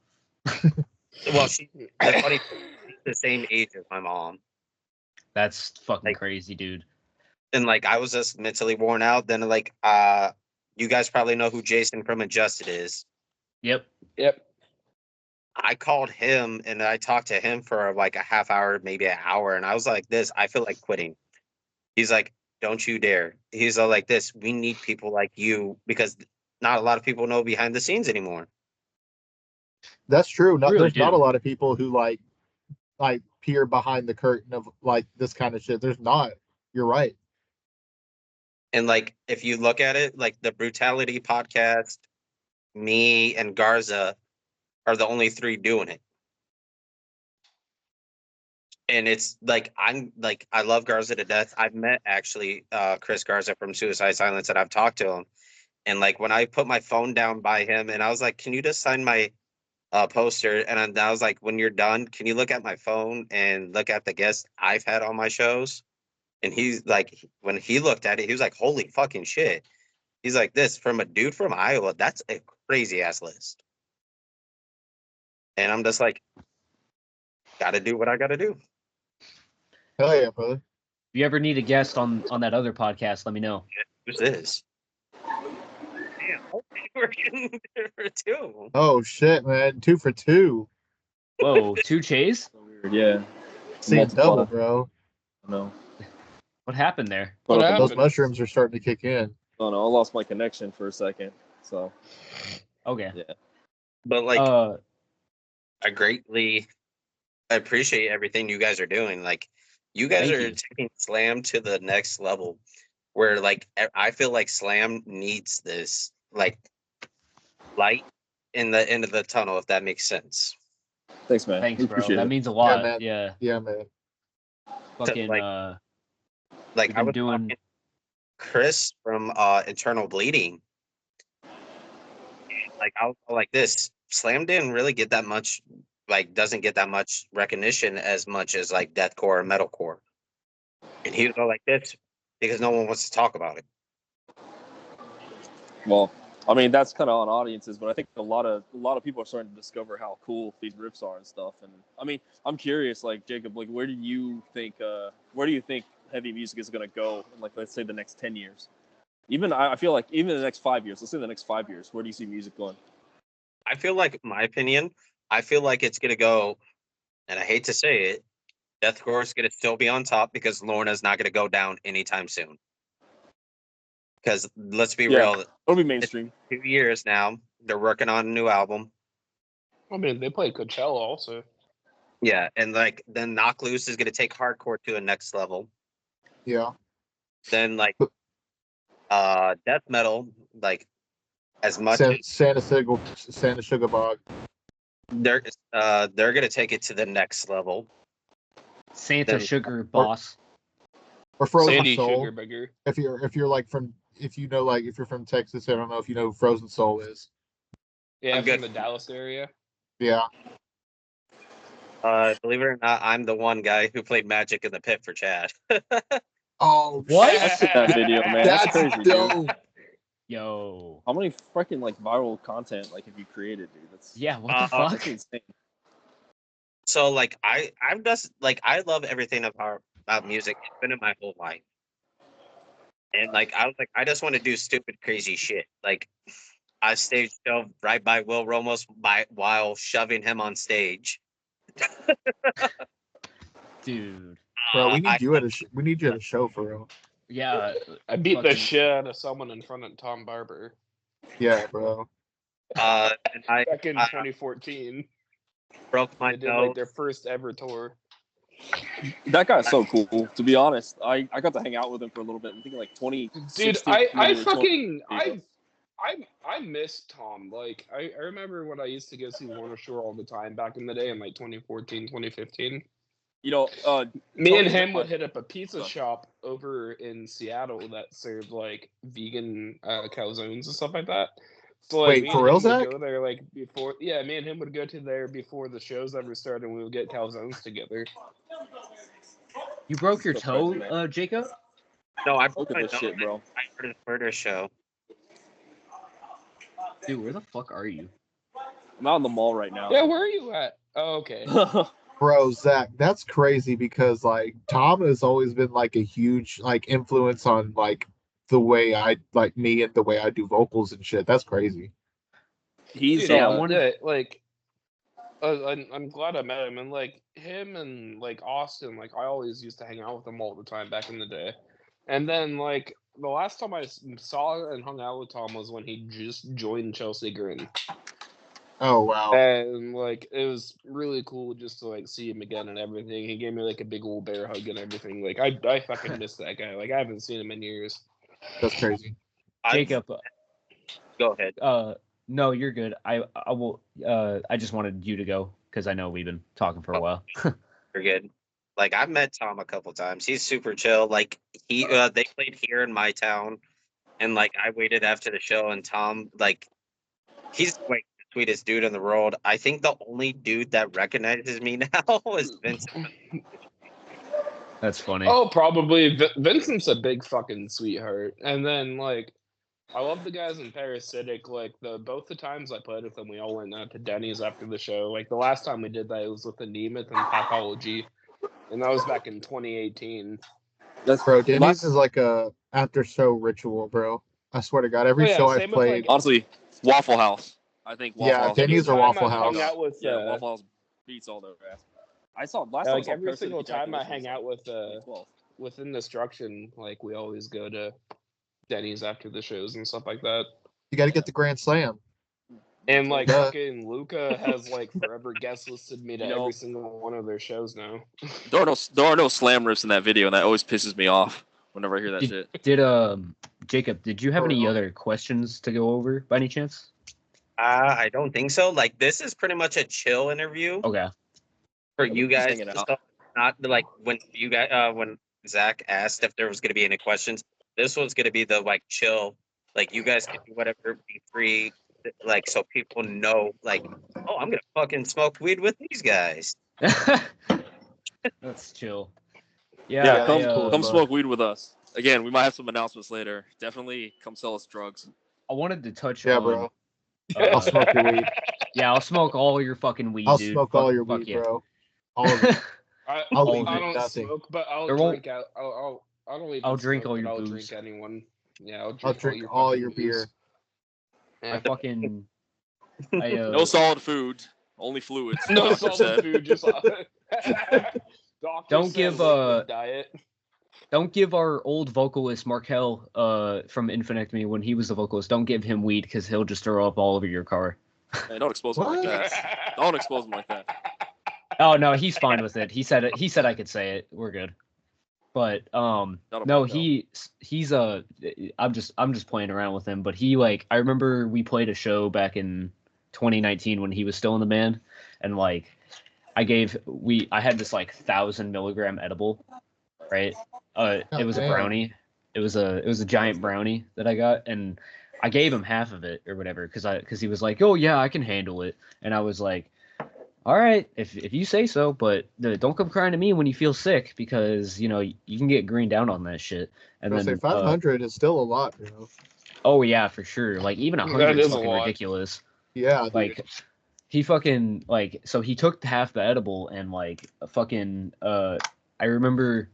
Speaker 1: Well, the funny thing, she's the same age as my mom.
Speaker 3: That's fucking
Speaker 1: Like-
Speaker 3: crazy, dude.
Speaker 1: And like I was just mentally worn out. Then like you guys probably know who Jason from Adjusted is.
Speaker 3: Yep.
Speaker 5: Yep.
Speaker 1: I called him and I talked to him for like a half hour, maybe an hour, and I was like, "This, I feel like quitting." He's like, "Don't you dare!" He's all like, "This, we need people like you because not a lot of people know behind the scenes anymore."
Speaker 2: That's true.
Speaker 3: Really
Speaker 2: There's not a
Speaker 3: do.
Speaker 2: lot of people who like peer behind the curtain of like this kind of shit. There's not. You're right.
Speaker 1: And like, if you look at it, like the Brutality podcast, me and Garza are the only three doing it. And it's like I love Garza to death. I've met actually Chris Garza from Suicide Silence, and I've talked to him. And like when I put my phone down by him, and I was like, "Can you just sign my poster?" And I was like, "When you're done, can you look at my phone and look at the guests I've had on my shows?" And he's like, when he looked at it, he was like, "Holy fucking shit!" He's like, "This from a dude from Iowa. That's a crazy ass list." And I'm just like, "Got to do what I got to do."
Speaker 2: Hell yeah, brother.
Speaker 3: If you ever need a guest on that other podcast, let me know.
Speaker 1: Who's this? Damn, okay, we're getting 2 for 2.
Speaker 2: Oh shit, man! 2 for 2.
Speaker 3: Whoa, 2 Chase?
Speaker 4: So weird. Yeah.
Speaker 2: Seeing
Speaker 4: Multiply.
Speaker 2: double, bro.
Speaker 4: No.
Speaker 3: What happened there?
Speaker 5: What
Speaker 4: Put up
Speaker 5: happened?
Speaker 2: Those mushrooms are starting to kick in.
Speaker 4: Oh no, I lost my connection for a second. So
Speaker 3: Okay.
Speaker 4: yeah.
Speaker 1: But like,
Speaker 3: Uh,
Speaker 1: I greatly appreciate everything you guys are doing. Like, you guys
Speaker 3: Thank
Speaker 1: are
Speaker 3: you.
Speaker 1: taking Slam to the next level. Where like I feel like Slam needs this like light in the end of the tunnel, if that makes sense.
Speaker 4: Thanks, man.
Speaker 3: thanks,
Speaker 4: We
Speaker 3: bro.
Speaker 4: appreciate
Speaker 3: That
Speaker 4: it.
Speaker 3: means a
Speaker 2: Yeah,
Speaker 3: lot.
Speaker 2: man.
Speaker 3: Yeah.
Speaker 2: Yeah, man.
Speaker 3: Fucking
Speaker 1: like
Speaker 3: we've
Speaker 1: I
Speaker 3: been
Speaker 1: was
Speaker 3: doing.
Speaker 1: talking to Chris from Internal Bleeding. Like I was like this. Slam didn't really get that much, like doesn't get that much recognition as much as like deathcore and metalcore. And he would go like this because no one wants to talk about it.
Speaker 4: Well, I mean that's kind of on audiences, but I think a lot of people are starting to discover how cool these riffs are and stuff. And I mean, I'm curious, like Jacob, like where do you think heavy music is going to go in, like, let's say the next 10 years? Even I feel like even the next 5 years. Let's say the next 5 years. Where do you see music going?
Speaker 1: I feel like, my opinion, I feel like it's gonna go, and I hate to say it, deathcore is gonna still be on top because Lorna's not gonna go down anytime soon. Because let's be
Speaker 4: Yeah.
Speaker 1: real,
Speaker 4: It'll be mainstream.
Speaker 1: 2 years now, they're working on a new album.
Speaker 5: I mean, they played Coachella also.
Speaker 1: Yeah, and like then Knock Loose is gonna take hardcore to a next level.
Speaker 2: Yeah.
Speaker 1: Then like death metal, like as much as
Speaker 2: Santa Sugar Bog.
Speaker 1: they're gonna take it to the next level.
Speaker 3: Santa
Speaker 1: Then-
Speaker 3: Sugar Boss.
Speaker 2: Or Frozen
Speaker 5: Sandy
Speaker 2: Soul.
Speaker 5: Sugar Bugger.
Speaker 2: If you're like if you're from Texas, I don't know if you know who Frozen Soul is.
Speaker 5: Yeah,
Speaker 1: I'm
Speaker 5: from
Speaker 1: good.
Speaker 5: the Dallas area.
Speaker 2: Yeah.
Speaker 1: Believe it or not, I'm the one guy who played Magic in the Pit for Chad.
Speaker 2: Oh,
Speaker 3: What?
Speaker 4: I see that video, man. That's crazy,
Speaker 2: dope.
Speaker 4: dude.
Speaker 3: Yo.
Speaker 4: How many freaking like viral content like have you created, dude? That's
Speaker 3: Yeah. What the fuck?
Speaker 4: that's insane.
Speaker 1: So like I'm just like I love everything about music. It's been in my whole life. And like I was like, I just want to do stupid, crazy shit. Like I stage shoved right by Will Ramos while shoving him on stage.
Speaker 3: Dude.
Speaker 2: Bro, we
Speaker 1: I-
Speaker 2: need you at a show for real.
Speaker 3: Yeah.
Speaker 5: I beat the
Speaker 3: Fucking-
Speaker 5: shit out of someone in front of Tom Barber
Speaker 2: Yeah, bro.
Speaker 1: and I
Speaker 5: back in 2014.
Speaker 1: broke my
Speaker 5: They did
Speaker 1: nose.
Speaker 5: like their first ever tour.
Speaker 4: That guy's so cool. To be honest, I got to hang out with him for a little bit. I think like 2016.
Speaker 5: Dude, I
Speaker 4: maybe, or 20.
Speaker 5: fucking I miss Tom. Like I remember when I used to go see Warner Shore all the time back in the day in like 2014, 2015.
Speaker 4: You know,
Speaker 5: Me and
Speaker 4: Tony's
Speaker 5: him
Speaker 4: a-
Speaker 5: would hit up a pizza
Speaker 4: Sorry.
Speaker 5: shop over in Seattle that served like vegan calzones and stuff like that. So like
Speaker 2: Wait,
Speaker 5: me
Speaker 2: for
Speaker 5: and
Speaker 2: real,
Speaker 5: him would
Speaker 2: Zach?
Speaker 5: go there like before. Yeah, me and him would go to there before the shows ever started, and we would get calzones together.
Speaker 3: You broke your
Speaker 4: So
Speaker 3: toe,
Speaker 4: crazy, man.
Speaker 3: Jacob?
Speaker 1: No, I broke
Speaker 4: Look at
Speaker 1: my
Speaker 4: this
Speaker 1: nose.
Speaker 4: shit, bro.
Speaker 1: I heard a murder show.
Speaker 3: Dude, where the fuck are you?
Speaker 4: I'm out in the mall right now.
Speaker 5: Yeah, where are you at? Oh, okay.
Speaker 2: Bro, Zach, that's crazy because like Tom has always been like a huge like influence on like the way I like me and the way I do vocals and shit. That's crazy.
Speaker 4: He's
Speaker 5: Dude,
Speaker 3: I
Speaker 5: I
Speaker 3: wanted-
Speaker 5: like. I'm glad I met him, and like him and like Austin, like I always used to hang out with them all the time back in the day. And then like the last time I saw and hung out with Tom was when he just joined Chelsea Grin,
Speaker 2: Oh wow.
Speaker 5: and like it was really cool just to like see him again and everything. He gave me like a big old bear hug and everything. Like I fucking miss that guy. Like I haven't seen him in years.
Speaker 2: That's crazy.
Speaker 3: Jacob,
Speaker 1: Go ahead.
Speaker 3: no, you're good. I will. I just wanted you to go because I know we've been talking for a while.
Speaker 1: You're good. Like I've met Tom a couple times. He's super chill. Like they played here in my town, and like I waited after the show, and Tom like he's like the sweetest dude in the world. I think the only dude that recognizes me now is Vincent.
Speaker 3: That's funny.
Speaker 5: Oh, probably Vincent's a big fucking sweetheart. And then like I love the guys in Parasitic. Like both the times I played with them, we all went out to Denny's after the show. Like the last time we did that, it was with the Nemeth and Pathology, and that was back in 2018.
Speaker 4: that's
Speaker 2: Bro, Denny's is like a after show ritual, bro. I swear to God, every
Speaker 5: Oh, yeah,
Speaker 2: show I've
Speaker 5: same with,
Speaker 2: played.
Speaker 5: like-
Speaker 4: Honestly, Waffle House. I think Waffle
Speaker 2: Yeah,
Speaker 4: House.
Speaker 2: Denny's or
Speaker 5: Anytime
Speaker 2: Waffle
Speaker 5: I've hung
Speaker 2: House.
Speaker 5: out with,
Speaker 4: Yeah, Waffle House beats all their ass. I saw last time I
Speaker 5: like
Speaker 4: saw
Speaker 5: every
Speaker 4: Parasite
Speaker 5: single time I
Speaker 4: Ejaculation
Speaker 5: hang
Speaker 4: was,
Speaker 5: out with
Speaker 4: 2012.
Speaker 5: within Destruction, like we always go to Denny's after the shows and stuff like that.
Speaker 2: You got to get the Grand Slam.
Speaker 5: And like
Speaker 2: Duh.
Speaker 5: fucking Luca has like forever guest listed me to
Speaker 4: You know-
Speaker 5: every single one of their shows now.
Speaker 4: There are no slam rips in that video, and that always pisses me off whenever I hear that shit.
Speaker 3: Did Jacob, did you have
Speaker 2: For
Speaker 3: any
Speaker 2: real.
Speaker 3: other questions to go over by any chance?
Speaker 1: I don't think so. Like, this is pretty much a chill interview
Speaker 3: Okay.
Speaker 1: for
Speaker 4: Yeah,
Speaker 1: you
Speaker 4: we're just
Speaker 1: guys.
Speaker 4: hanging
Speaker 1: and
Speaker 4: out.
Speaker 1: stuff. Not like when you guys, when Zach asked if there was going to be any questions. This was going to be the like chill. Like, you guys can do whatever, be free. Like, so people know, like, oh, I'm gonna fucking smoke weed with these guys.
Speaker 3: That's chill.
Speaker 4: Yeah,
Speaker 2: Yeah,
Speaker 4: come
Speaker 2: that's cool,
Speaker 4: come
Speaker 2: bro.
Speaker 4: smoke weed with us. Again, we might have some announcements later. Definitely come sell us drugs.
Speaker 3: I wanted to touch
Speaker 2: Yeah,
Speaker 3: on.
Speaker 2: bro.
Speaker 3: Uh,
Speaker 2: I'll smoke your weed.
Speaker 3: Yeah, I'll smoke all your fucking weed,
Speaker 2: I'll
Speaker 3: dude.
Speaker 2: smoke
Speaker 3: Fuck-
Speaker 2: all your
Speaker 3: fuck
Speaker 2: weed,
Speaker 3: yeah.
Speaker 2: bro. All of it.
Speaker 5: I
Speaker 2: I'll
Speaker 3: leave
Speaker 5: I
Speaker 3: it
Speaker 5: don't
Speaker 2: nothing.
Speaker 5: smoke, but I'll
Speaker 3: There won't-
Speaker 5: drink out. I don't even
Speaker 3: I'll drink
Speaker 5: smoke,
Speaker 3: all
Speaker 5: but
Speaker 3: your
Speaker 5: I'll
Speaker 3: booze.
Speaker 5: drink anyone. Yeah, I'll
Speaker 2: I'll
Speaker 5: drink,
Speaker 2: drink all
Speaker 5: fucking
Speaker 2: your
Speaker 5: booze.
Speaker 2: beer.
Speaker 5: Yeah.
Speaker 3: I fucking.
Speaker 4: No solid food, only fluids.
Speaker 5: No
Speaker 4: doctor
Speaker 5: solid
Speaker 4: said.
Speaker 5: food, just doctor
Speaker 3: Don't
Speaker 5: said
Speaker 3: give,
Speaker 5: liquid diet.
Speaker 3: Don't give our old vocalist Markel from Infantectomy when he was the vocalist. Don't give him weed because he'll just throw up all over your car.
Speaker 4: Hey, don't expose me like
Speaker 2: What?
Speaker 4: that. Don't expose me like that.
Speaker 3: Oh no, he's fine with it. He said it. He said I could say it. We're good. But
Speaker 4: Not a
Speaker 3: no,
Speaker 4: Markel.
Speaker 3: he's I'm just playing around with him. But he like I remember we played a show back in 2019 when he was still in the band, and like I had this like 1,000 milligram edible, right? It was a
Speaker 2: damn.
Speaker 3: brownie. It was a giant brownie that I got, and I gave him half of it or whatever because he was like, oh yeah, I can handle it, and I was like, all right, if you say so, but don't come crying to me when you feel sick because you know you can get greened out on that shit. And
Speaker 2: I'll
Speaker 3: then
Speaker 2: say 500 is still a lot, you know.
Speaker 3: oh yeah, for sure. Like even 100
Speaker 5: That
Speaker 3: is
Speaker 5: is a
Speaker 3: fucking
Speaker 5: lot.
Speaker 3: ridiculous.
Speaker 2: Yeah, dude.
Speaker 3: Like he fucking like so he took half the edible and like fucking I remember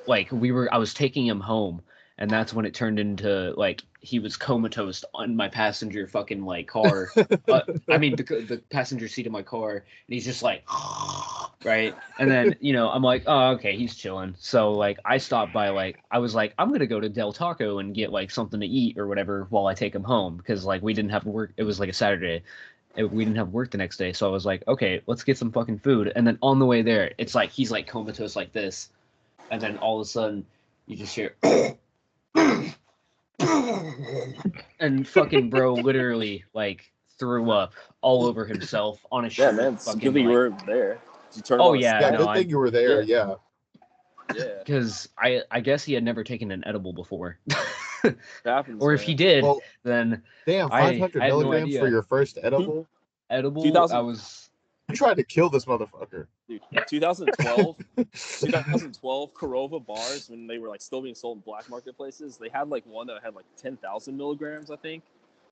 Speaker 3: like I was taking him home and that's when it turned into like he was comatose on my passenger fucking like car. I mean the passenger seat of my car and he's just like right and then you know I'm like oh okay he's chilling so like I stopped by like I was like I'm gonna go to Del Taco and get like something to eat or whatever while I take him home because like we didn't have work it was like a Saturday we didn't have work the next day so I was like okay let's get some fucking food and then on the way there it's like he's like comatose like this and then all of a sudden you just hear and fucking bro literally like threw up all over himself on a shirt.
Speaker 4: Yeah, man. It's
Speaker 3: fucking,
Speaker 4: good that you
Speaker 3: like-
Speaker 4: were there. Did you turn
Speaker 3: Oh,
Speaker 4: on the
Speaker 3: yeah,
Speaker 2: Yeah,
Speaker 3: no,
Speaker 2: good thing you were there. Yeah.
Speaker 4: Yeah,
Speaker 3: because I guess he had never taken an edible before.
Speaker 4: it happens.
Speaker 3: Or if
Speaker 4: man.
Speaker 3: he did,
Speaker 2: Well,
Speaker 3: then
Speaker 2: damn,
Speaker 3: I
Speaker 2: 500
Speaker 3: had no
Speaker 2: milligrams for
Speaker 3: idea.
Speaker 2: your first edible.
Speaker 3: edible
Speaker 4: 2000
Speaker 3: I was
Speaker 2: You tried to kill this motherfucker.
Speaker 4: Dude, 2012, 2012 Corova bars when they were like still being sold in black marketplaces. They had like one that had like 10,000 milligrams, I think.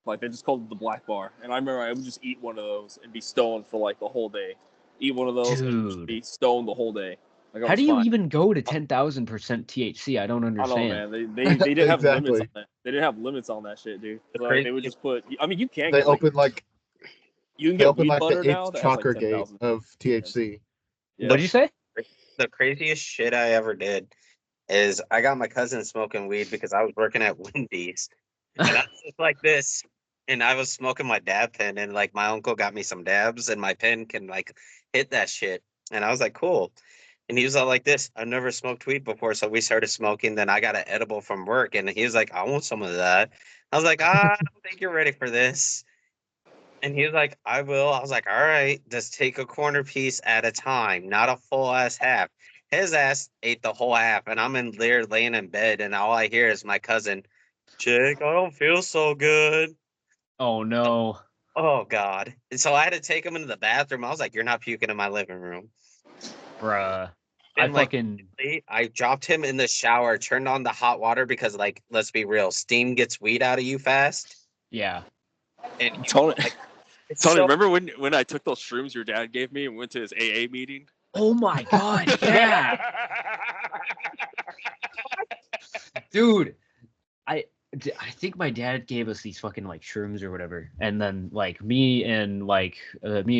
Speaker 4: Like they just called it the black bar. And I remember I would just eat one of those and be stoned for like the whole day. Eat one of those and just
Speaker 3: Dude.
Speaker 4: be stoned the whole day. Like, I
Speaker 3: how
Speaker 4: was
Speaker 3: do you
Speaker 4: fine.
Speaker 3: even go to 10,000% THC? I don't
Speaker 4: I don't
Speaker 3: understand.
Speaker 4: know, man. They didn't have limits
Speaker 2: Exactly.
Speaker 4: on that. They didn't have limits on that shit, dude.
Speaker 1: The
Speaker 4: Like, they would
Speaker 1: crazy-
Speaker 4: just put. I mean, you can
Speaker 2: They
Speaker 4: get like,
Speaker 2: opened like
Speaker 4: you can
Speaker 2: they
Speaker 4: get
Speaker 2: opened
Speaker 4: weed
Speaker 2: like
Speaker 4: butter
Speaker 2: the
Speaker 4: now
Speaker 2: eighth
Speaker 4: that has like
Speaker 2: chakra gate
Speaker 4: 10,000.
Speaker 2: of THC.
Speaker 4: Yeah.
Speaker 3: What'd you say?
Speaker 1: The craziest shit I ever did is I got my cousin smoking weed because I was working at Wendy's. And I was just like this. And I was smoking my dab pen and like my uncle got me some dabs and my pen can like hit that shit. And I was like, cool. And he was all like this. I've never smoked weed before. So we started smoking. Then I got an edible from work and he was like, I want some of that. I was like, I don't think you're ready for this. And he was like, I will. I was like, all right, just take a corner piece at a time, not a full ass half. His ass ate the whole half, and I'm in there laying in bed, and all I hear is my cousin, Jake, I don't feel so good.
Speaker 3: Oh no.
Speaker 1: Oh God. And so I had to take him into the bathroom. I was like, you're not puking in my living room.
Speaker 3: Bruh.
Speaker 1: And like
Speaker 3: fucking
Speaker 1: I dropped him in the shower, turned on the hot water because like, let's be real, steam gets weed out of you fast.
Speaker 3: yeah.
Speaker 1: And you,
Speaker 4: Tony,
Speaker 1: like, it's
Speaker 4: Tony,
Speaker 1: so-
Speaker 4: remember when I took those shrooms your dad gave me and went to his AA meeting?
Speaker 3: Oh my god, yeah. Dude, I think my dad gave us these fucking like shrooms or whatever, and then like me and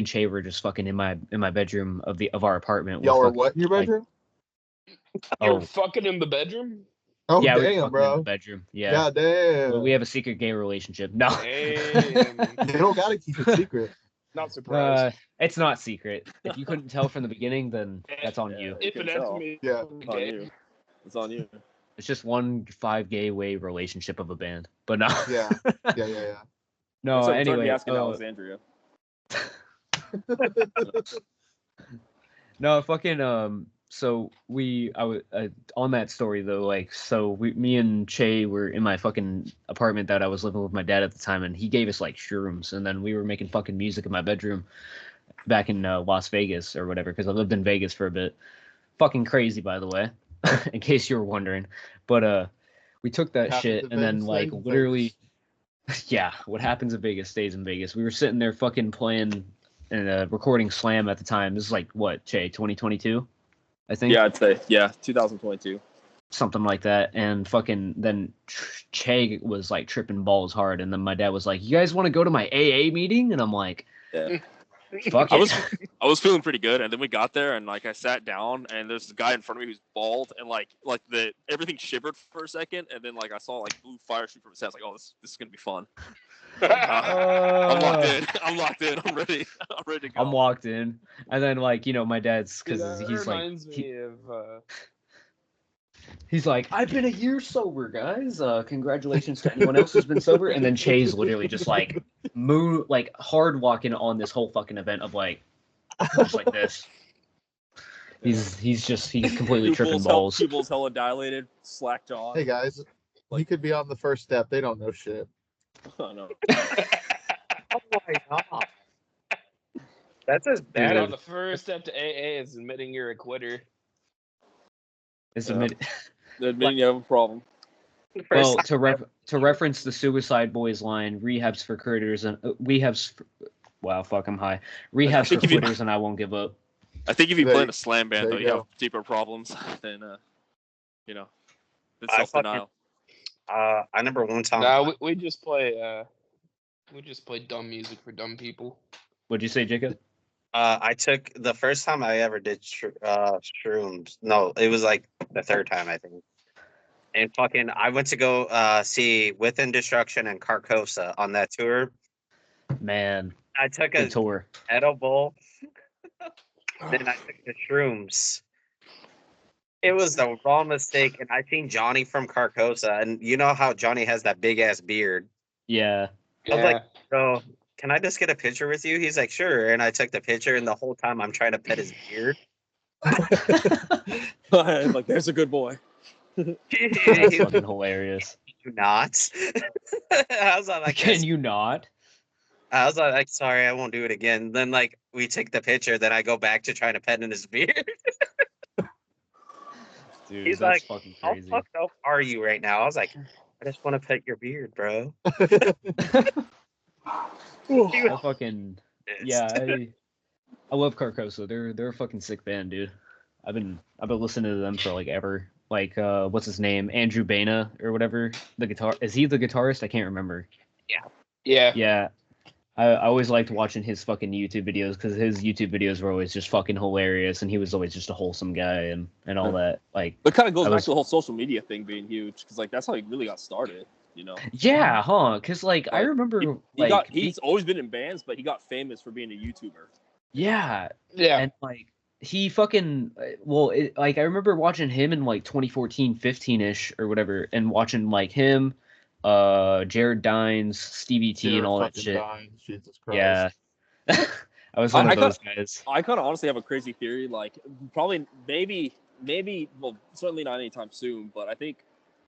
Speaker 3: Che were just fucking in my bedroom of our apartment.
Speaker 2: Y'all
Speaker 3: We're
Speaker 2: are what in your
Speaker 3: like,
Speaker 2: bedroom?
Speaker 5: You're
Speaker 3: oh
Speaker 5: fucking in the bedroom?
Speaker 2: Oh
Speaker 3: yeah, we were
Speaker 2: damn,
Speaker 3: fucking in the
Speaker 2: bro.
Speaker 3: bedroom. Yeah,
Speaker 2: God damn.
Speaker 3: we have a secret gay relationship. No,
Speaker 5: Damn.
Speaker 2: You don't gotta keep it secret.
Speaker 5: Not surprised.
Speaker 3: it's not secret. If you couldn't tell from the beginning, then that's on you.
Speaker 4: You can tell.
Speaker 5: Infantectomy.
Speaker 2: Yeah.
Speaker 4: It's on you. It's on you.
Speaker 3: It's just one 5 gay way relationship of a band, but no.
Speaker 2: Yeah. Yeah.
Speaker 3: No,
Speaker 4: Except
Speaker 3: anyway.
Speaker 4: asking Alexandria.
Speaker 3: No, fucking so I was on that story though, like, so me and Che were in my fucking apartment that I was living with my dad at the time, and he gave us like shrooms, and then we were making fucking music in my bedroom back in Las Vegas or whatever, because I lived in Vegas for a bit. Fucking crazy, by the way, in case you were wondering. But we took that
Speaker 2: Happens
Speaker 3: shit
Speaker 2: in
Speaker 3: and then
Speaker 2: Vegas,
Speaker 3: like
Speaker 2: stays in
Speaker 3: literally, yeah, what happens in Vegas stays in Vegas. We were sitting there fucking playing and recording Slam at the time. This is like what, Che, 2022, I think.
Speaker 4: Yeah, I'd say 2022.
Speaker 3: Something like that. And fucking then Che was like tripping balls hard, and then my dad was like, "You guys want to go to my AA meeting?" And I'm like,
Speaker 4: Yeah.
Speaker 3: "Fuck
Speaker 4: I
Speaker 3: it."
Speaker 4: I was feeling pretty good, and then we got there, and like I sat down, and there's this guy in front of me who's bald, and like everything shivered for a second, and then like I saw like blue fire shoot from his head. I was like, "Oh, this is gonna be fun." I'm locked in. I'm locked in. I'm ready. I'm ready to go.
Speaker 3: I'm locked in, and then like my dad's
Speaker 5: Dude,
Speaker 3: because
Speaker 5: that
Speaker 3: he's like
Speaker 5: reminds me of
Speaker 3: he's like, "I've been a year sober, guys. Congratulations to anyone else who's been sober." And then Che's literally just like hard walking on this whole fucking event of like just like this. He's completely tripping balls.
Speaker 4: Pupils hella dilated, slack jaw.
Speaker 2: Hey guys, he could be on the first step. They don't know shit.
Speaker 4: Oh, no.
Speaker 1: Oh my god. That's as bad
Speaker 5: you know,
Speaker 1: as
Speaker 5: the first step to AA is admitting you're a quitter.
Speaker 3: It's
Speaker 4: Yeah. Admitting you have a problem.
Speaker 1: the first
Speaker 3: Well,
Speaker 1: time.
Speaker 3: to reference the Suicide Boys line, rehabs for critters and wow, fuck, I'm high. Rehabs for
Speaker 4: think if you-
Speaker 3: quitters and I won't give up.
Speaker 4: I think if you
Speaker 2: There
Speaker 4: play
Speaker 2: you-
Speaker 4: in a slam band,
Speaker 2: there
Speaker 4: though,
Speaker 2: you
Speaker 4: you
Speaker 2: go.
Speaker 4: have deeper problems than, it's
Speaker 1: I
Speaker 4: self-denial.
Speaker 1: I remember one time.
Speaker 5: Nah, we just play dumb music for dumb people.
Speaker 3: What'd you say, Jacob?
Speaker 1: I took the first time I ever did shrooms. No, it was like the third time I think. And fucking, I went to go see Within Destruction and Carcosa on that tour.
Speaker 3: Man,
Speaker 1: I took
Speaker 3: good
Speaker 1: a
Speaker 3: tour.
Speaker 1: edible, then I took the shrooms. It was the wrong mistake, and I seen Johnny from Carcosa, and you know how Johnny has that big ass beard.
Speaker 3: Yeah.
Speaker 1: I was like, "Bro, can I just get a picture with you?" He's like, "Sure." And I took the picture, and the whole time I'm trying to pet his beard.
Speaker 4: Like, there's a good boy.
Speaker 3: That's
Speaker 1: He's
Speaker 3: fucking hilarious.
Speaker 1: you not. I was like,
Speaker 3: Can you not?
Speaker 1: I was like, sorry, I won't do it again. Then like we take the picture, then I go back to trying to pet in his beard.
Speaker 3: Dude,
Speaker 1: He's
Speaker 3: that's
Speaker 1: like,
Speaker 3: fucking
Speaker 1: how
Speaker 3: crazy.
Speaker 1: fucked up are you right now? I was like, I just want to pet your beard, bro.
Speaker 3: I fucking I love Carcosa. They're a fucking sick band, dude. I've been listening to them for like ever. Like what's his name? Andrew Baina or whatever. The guitar is he the guitarist? I can't remember.
Speaker 5: Yeah.
Speaker 3: Yeah. I always liked watching his fucking YouTube videos because his YouTube videos were always just fucking hilarious, and he was always just a wholesome guy and all that. Like,
Speaker 4: But it kind of goes
Speaker 3: I
Speaker 4: back
Speaker 3: was-
Speaker 4: to the whole social media thing being huge, because like that's how he really got started. You know,
Speaker 3: yeah, huh? Because like I
Speaker 4: Like,
Speaker 3: remember
Speaker 4: he's always been in bands, but he got famous for being a YouTuber.
Speaker 3: yeah,
Speaker 5: Yeah.
Speaker 3: and like he fucking like I remember watching him in like 2014, 15ish or whatever, and watching like him, Jared Dines, Stevie T, and all that shit.
Speaker 2: Jesus Christ.
Speaker 3: Yeah, I was one
Speaker 4: I
Speaker 3: of those guys.
Speaker 4: I kind of honestly have a crazy theory. Like, probably, maybe, well, certainly not anytime soon. But I think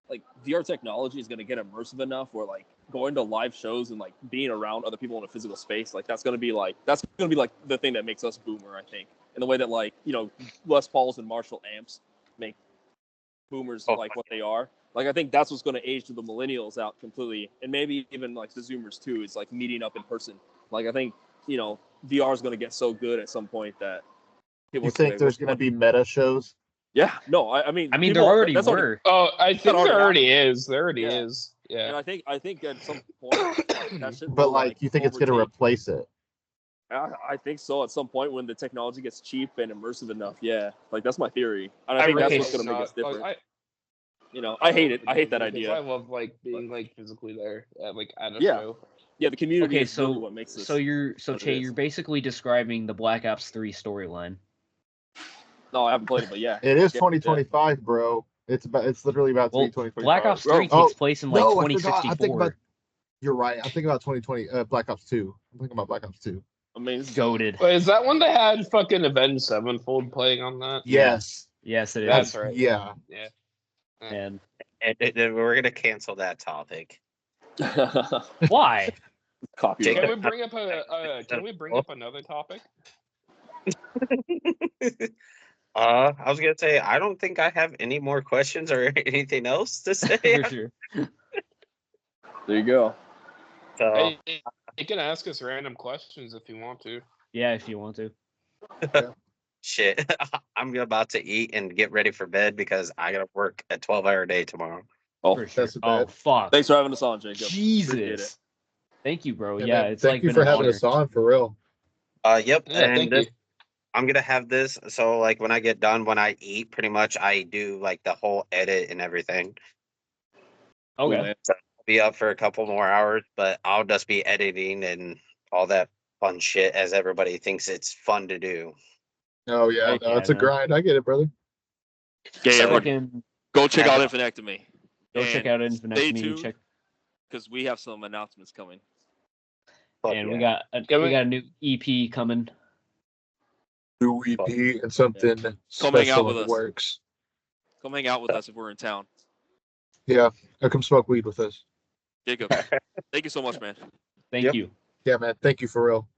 Speaker 4: like VR technology is going to get immersive enough where like going to live shows and like being around other people in a physical space, like that's going to be like the thing that makes us boomer. I think in the way that like Les Pauls and Marshall amps make boomers like what they are. Like I think that's what's going to age the millennials out completely, and maybe even like the Zoomers too. Is like meeting up in person. Like I think VR is going to get so good at some point that
Speaker 2: You think there's going to be meta shows?
Speaker 4: Yeah, no, I mean,
Speaker 3: there already
Speaker 4: that's
Speaker 3: were.
Speaker 5: Oh, I think there
Speaker 4: already
Speaker 5: already is. There already
Speaker 4: Yeah.
Speaker 5: is. Yeah.
Speaker 4: And I think at some point that shit
Speaker 2: But
Speaker 4: will,
Speaker 2: like, you think it's gonna
Speaker 4: overtake.
Speaker 2: replace it?
Speaker 4: I think so at some point when the technology gets cheap and immersive enough. Yeah, like that's my theory, and I
Speaker 5: I
Speaker 4: think that's
Speaker 5: really
Speaker 4: what's
Speaker 5: hope
Speaker 4: gonna make us
Speaker 5: not.
Speaker 4: different.
Speaker 5: Like,
Speaker 4: I hate it.
Speaker 5: hope
Speaker 4: I hate that
Speaker 5: doesn't, because
Speaker 4: idea.
Speaker 5: I love like being like physically there at like at a
Speaker 4: Yeah.
Speaker 5: show.
Speaker 4: Yeah, the community
Speaker 3: Okay,
Speaker 4: is really what makes this.
Speaker 3: Che,
Speaker 4: is.
Speaker 3: you're basically describing the Black Ops 3 storyline.
Speaker 4: No, I haven't played it, but yeah.
Speaker 2: It is
Speaker 4: Yeah,
Speaker 2: 2025, bro. It's literally about to be
Speaker 3: Well,
Speaker 2: 2025.
Speaker 3: Black Ops 3
Speaker 4: Bro.
Speaker 3: takes place in like
Speaker 2: No, I forgot.
Speaker 3: 2064.
Speaker 2: I think about. You're right. I'm thinking about 2020. Black Ops 2. I'm thinking about Black Ops 2.
Speaker 4: I mean, this is-
Speaker 3: Goated.
Speaker 5: Wait, is that when they had fucking Avenged Sevenfold playing on that?
Speaker 2: Yes.
Speaker 3: Yes, it is.
Speaker 5: That's right.
Speaker 2: Yeah.
Speaker 5: Yeah.
Speaker 3: And
Speaker 1: And we're gonna cancel that topic.
Speaker 3: why?
Speaker 4: copyright.
Speaker 5: Can we bring up Can we bring up another topic?
Speaker 1: I was gonna say I don't think I have any more questions or anything else to say.
Speaker 3: For sure.
Speaker 4: There you go.
Speaker 1: So
Speaker 5: Hey, you can ask us random questions if you want to.
Speaker 3: Yeah, if you want to.
Speaker 1: shit, I'm about to eat and get ready for bed because I gotta work a 12-hour day tomorrow.
Speaker 4: Oh,
Speaker 3: For sure.
Speaker 2: that's a
Speaker 3: Oh,
Speaker 2: bad-
Speaker 3: fuck.
Speaker 4: thanks for having us on, Jacob. Appreciate
Speaker 3: Jesus.
Speaker 4: it.
Speaker 3: Thank you, bro.
Speaker 2: Yeah,
Speaker 3: Yeah,
Speaker 2: man.
Speaker 3: it's
Speaker 2: Thank
Speaker 3: like
Speaker 2: you
Speaker 3: been
Speaker 2: for
Speaker 3: an
Speaker 2: having
Speaker 3: honor.
Speaker 2: us on, for real.
Speaker 1: Yep,
Speaker 5: Yeah,
Speaker 1: and
Speaker 5: thank
Speaker 1: this,
Speaker 5: you.
Speaker 1: I'm gonna have this. So like when I get done, when I eat, pretty much I do like the whole edit and everything.
Speaker 4: Cool,
Speaker 3: Okay.
Speaker 4: man.
Speaker 1: So I'll be up for a couple more hours, but I'll just be editing and all that fun shit as everybody thinks it's fun to do.
Speaker 2: Oh yeah,
Speaker 3: Heck
Speaker 2: no,
Speaker 3: yeah,
Speaker 2: it's a
Speaker 3: man.
Speaker 2: grind. I get it, brother.
Speaker 4: Okay,
Speaker 1: So-
Speaker 4: everyone,
Speaker 3: Fucking
Speaker 4: go check out
Speaker 1: Yeah.
Speaker 4: Infantectomy.
Speaker 3: go check
Speaker 4: And
Speaker 3: out
Speaker 4: Stay
Speaker 3: Infantectomy.
Speaker 4: tuned,
Speaker 3: Check,
Speaker 4: because we have some announcements coming.
Speaker 1: Fuck
Speaker 3: and
Speaker 1: yeah.
Speaker 3: we got a new EP coming.
Speaker 2: New EP and something
Speaker 4: Come hang out
Speaker 2: special
Speaker 4: with
Speaker 2: in the
Speaker 4: us.
Speaker 2: works.
Speaker 4: Come hang out with us if we're in town.
Speaker 2: Yeah, come smoke weed with us.
Speaker 4: Jacob, thank you so much, man.
Speaker 3: Thank
Speaker 1: Yep.
Speaker 3: you.
Speaker 2: Yeah, man. Thank you for real.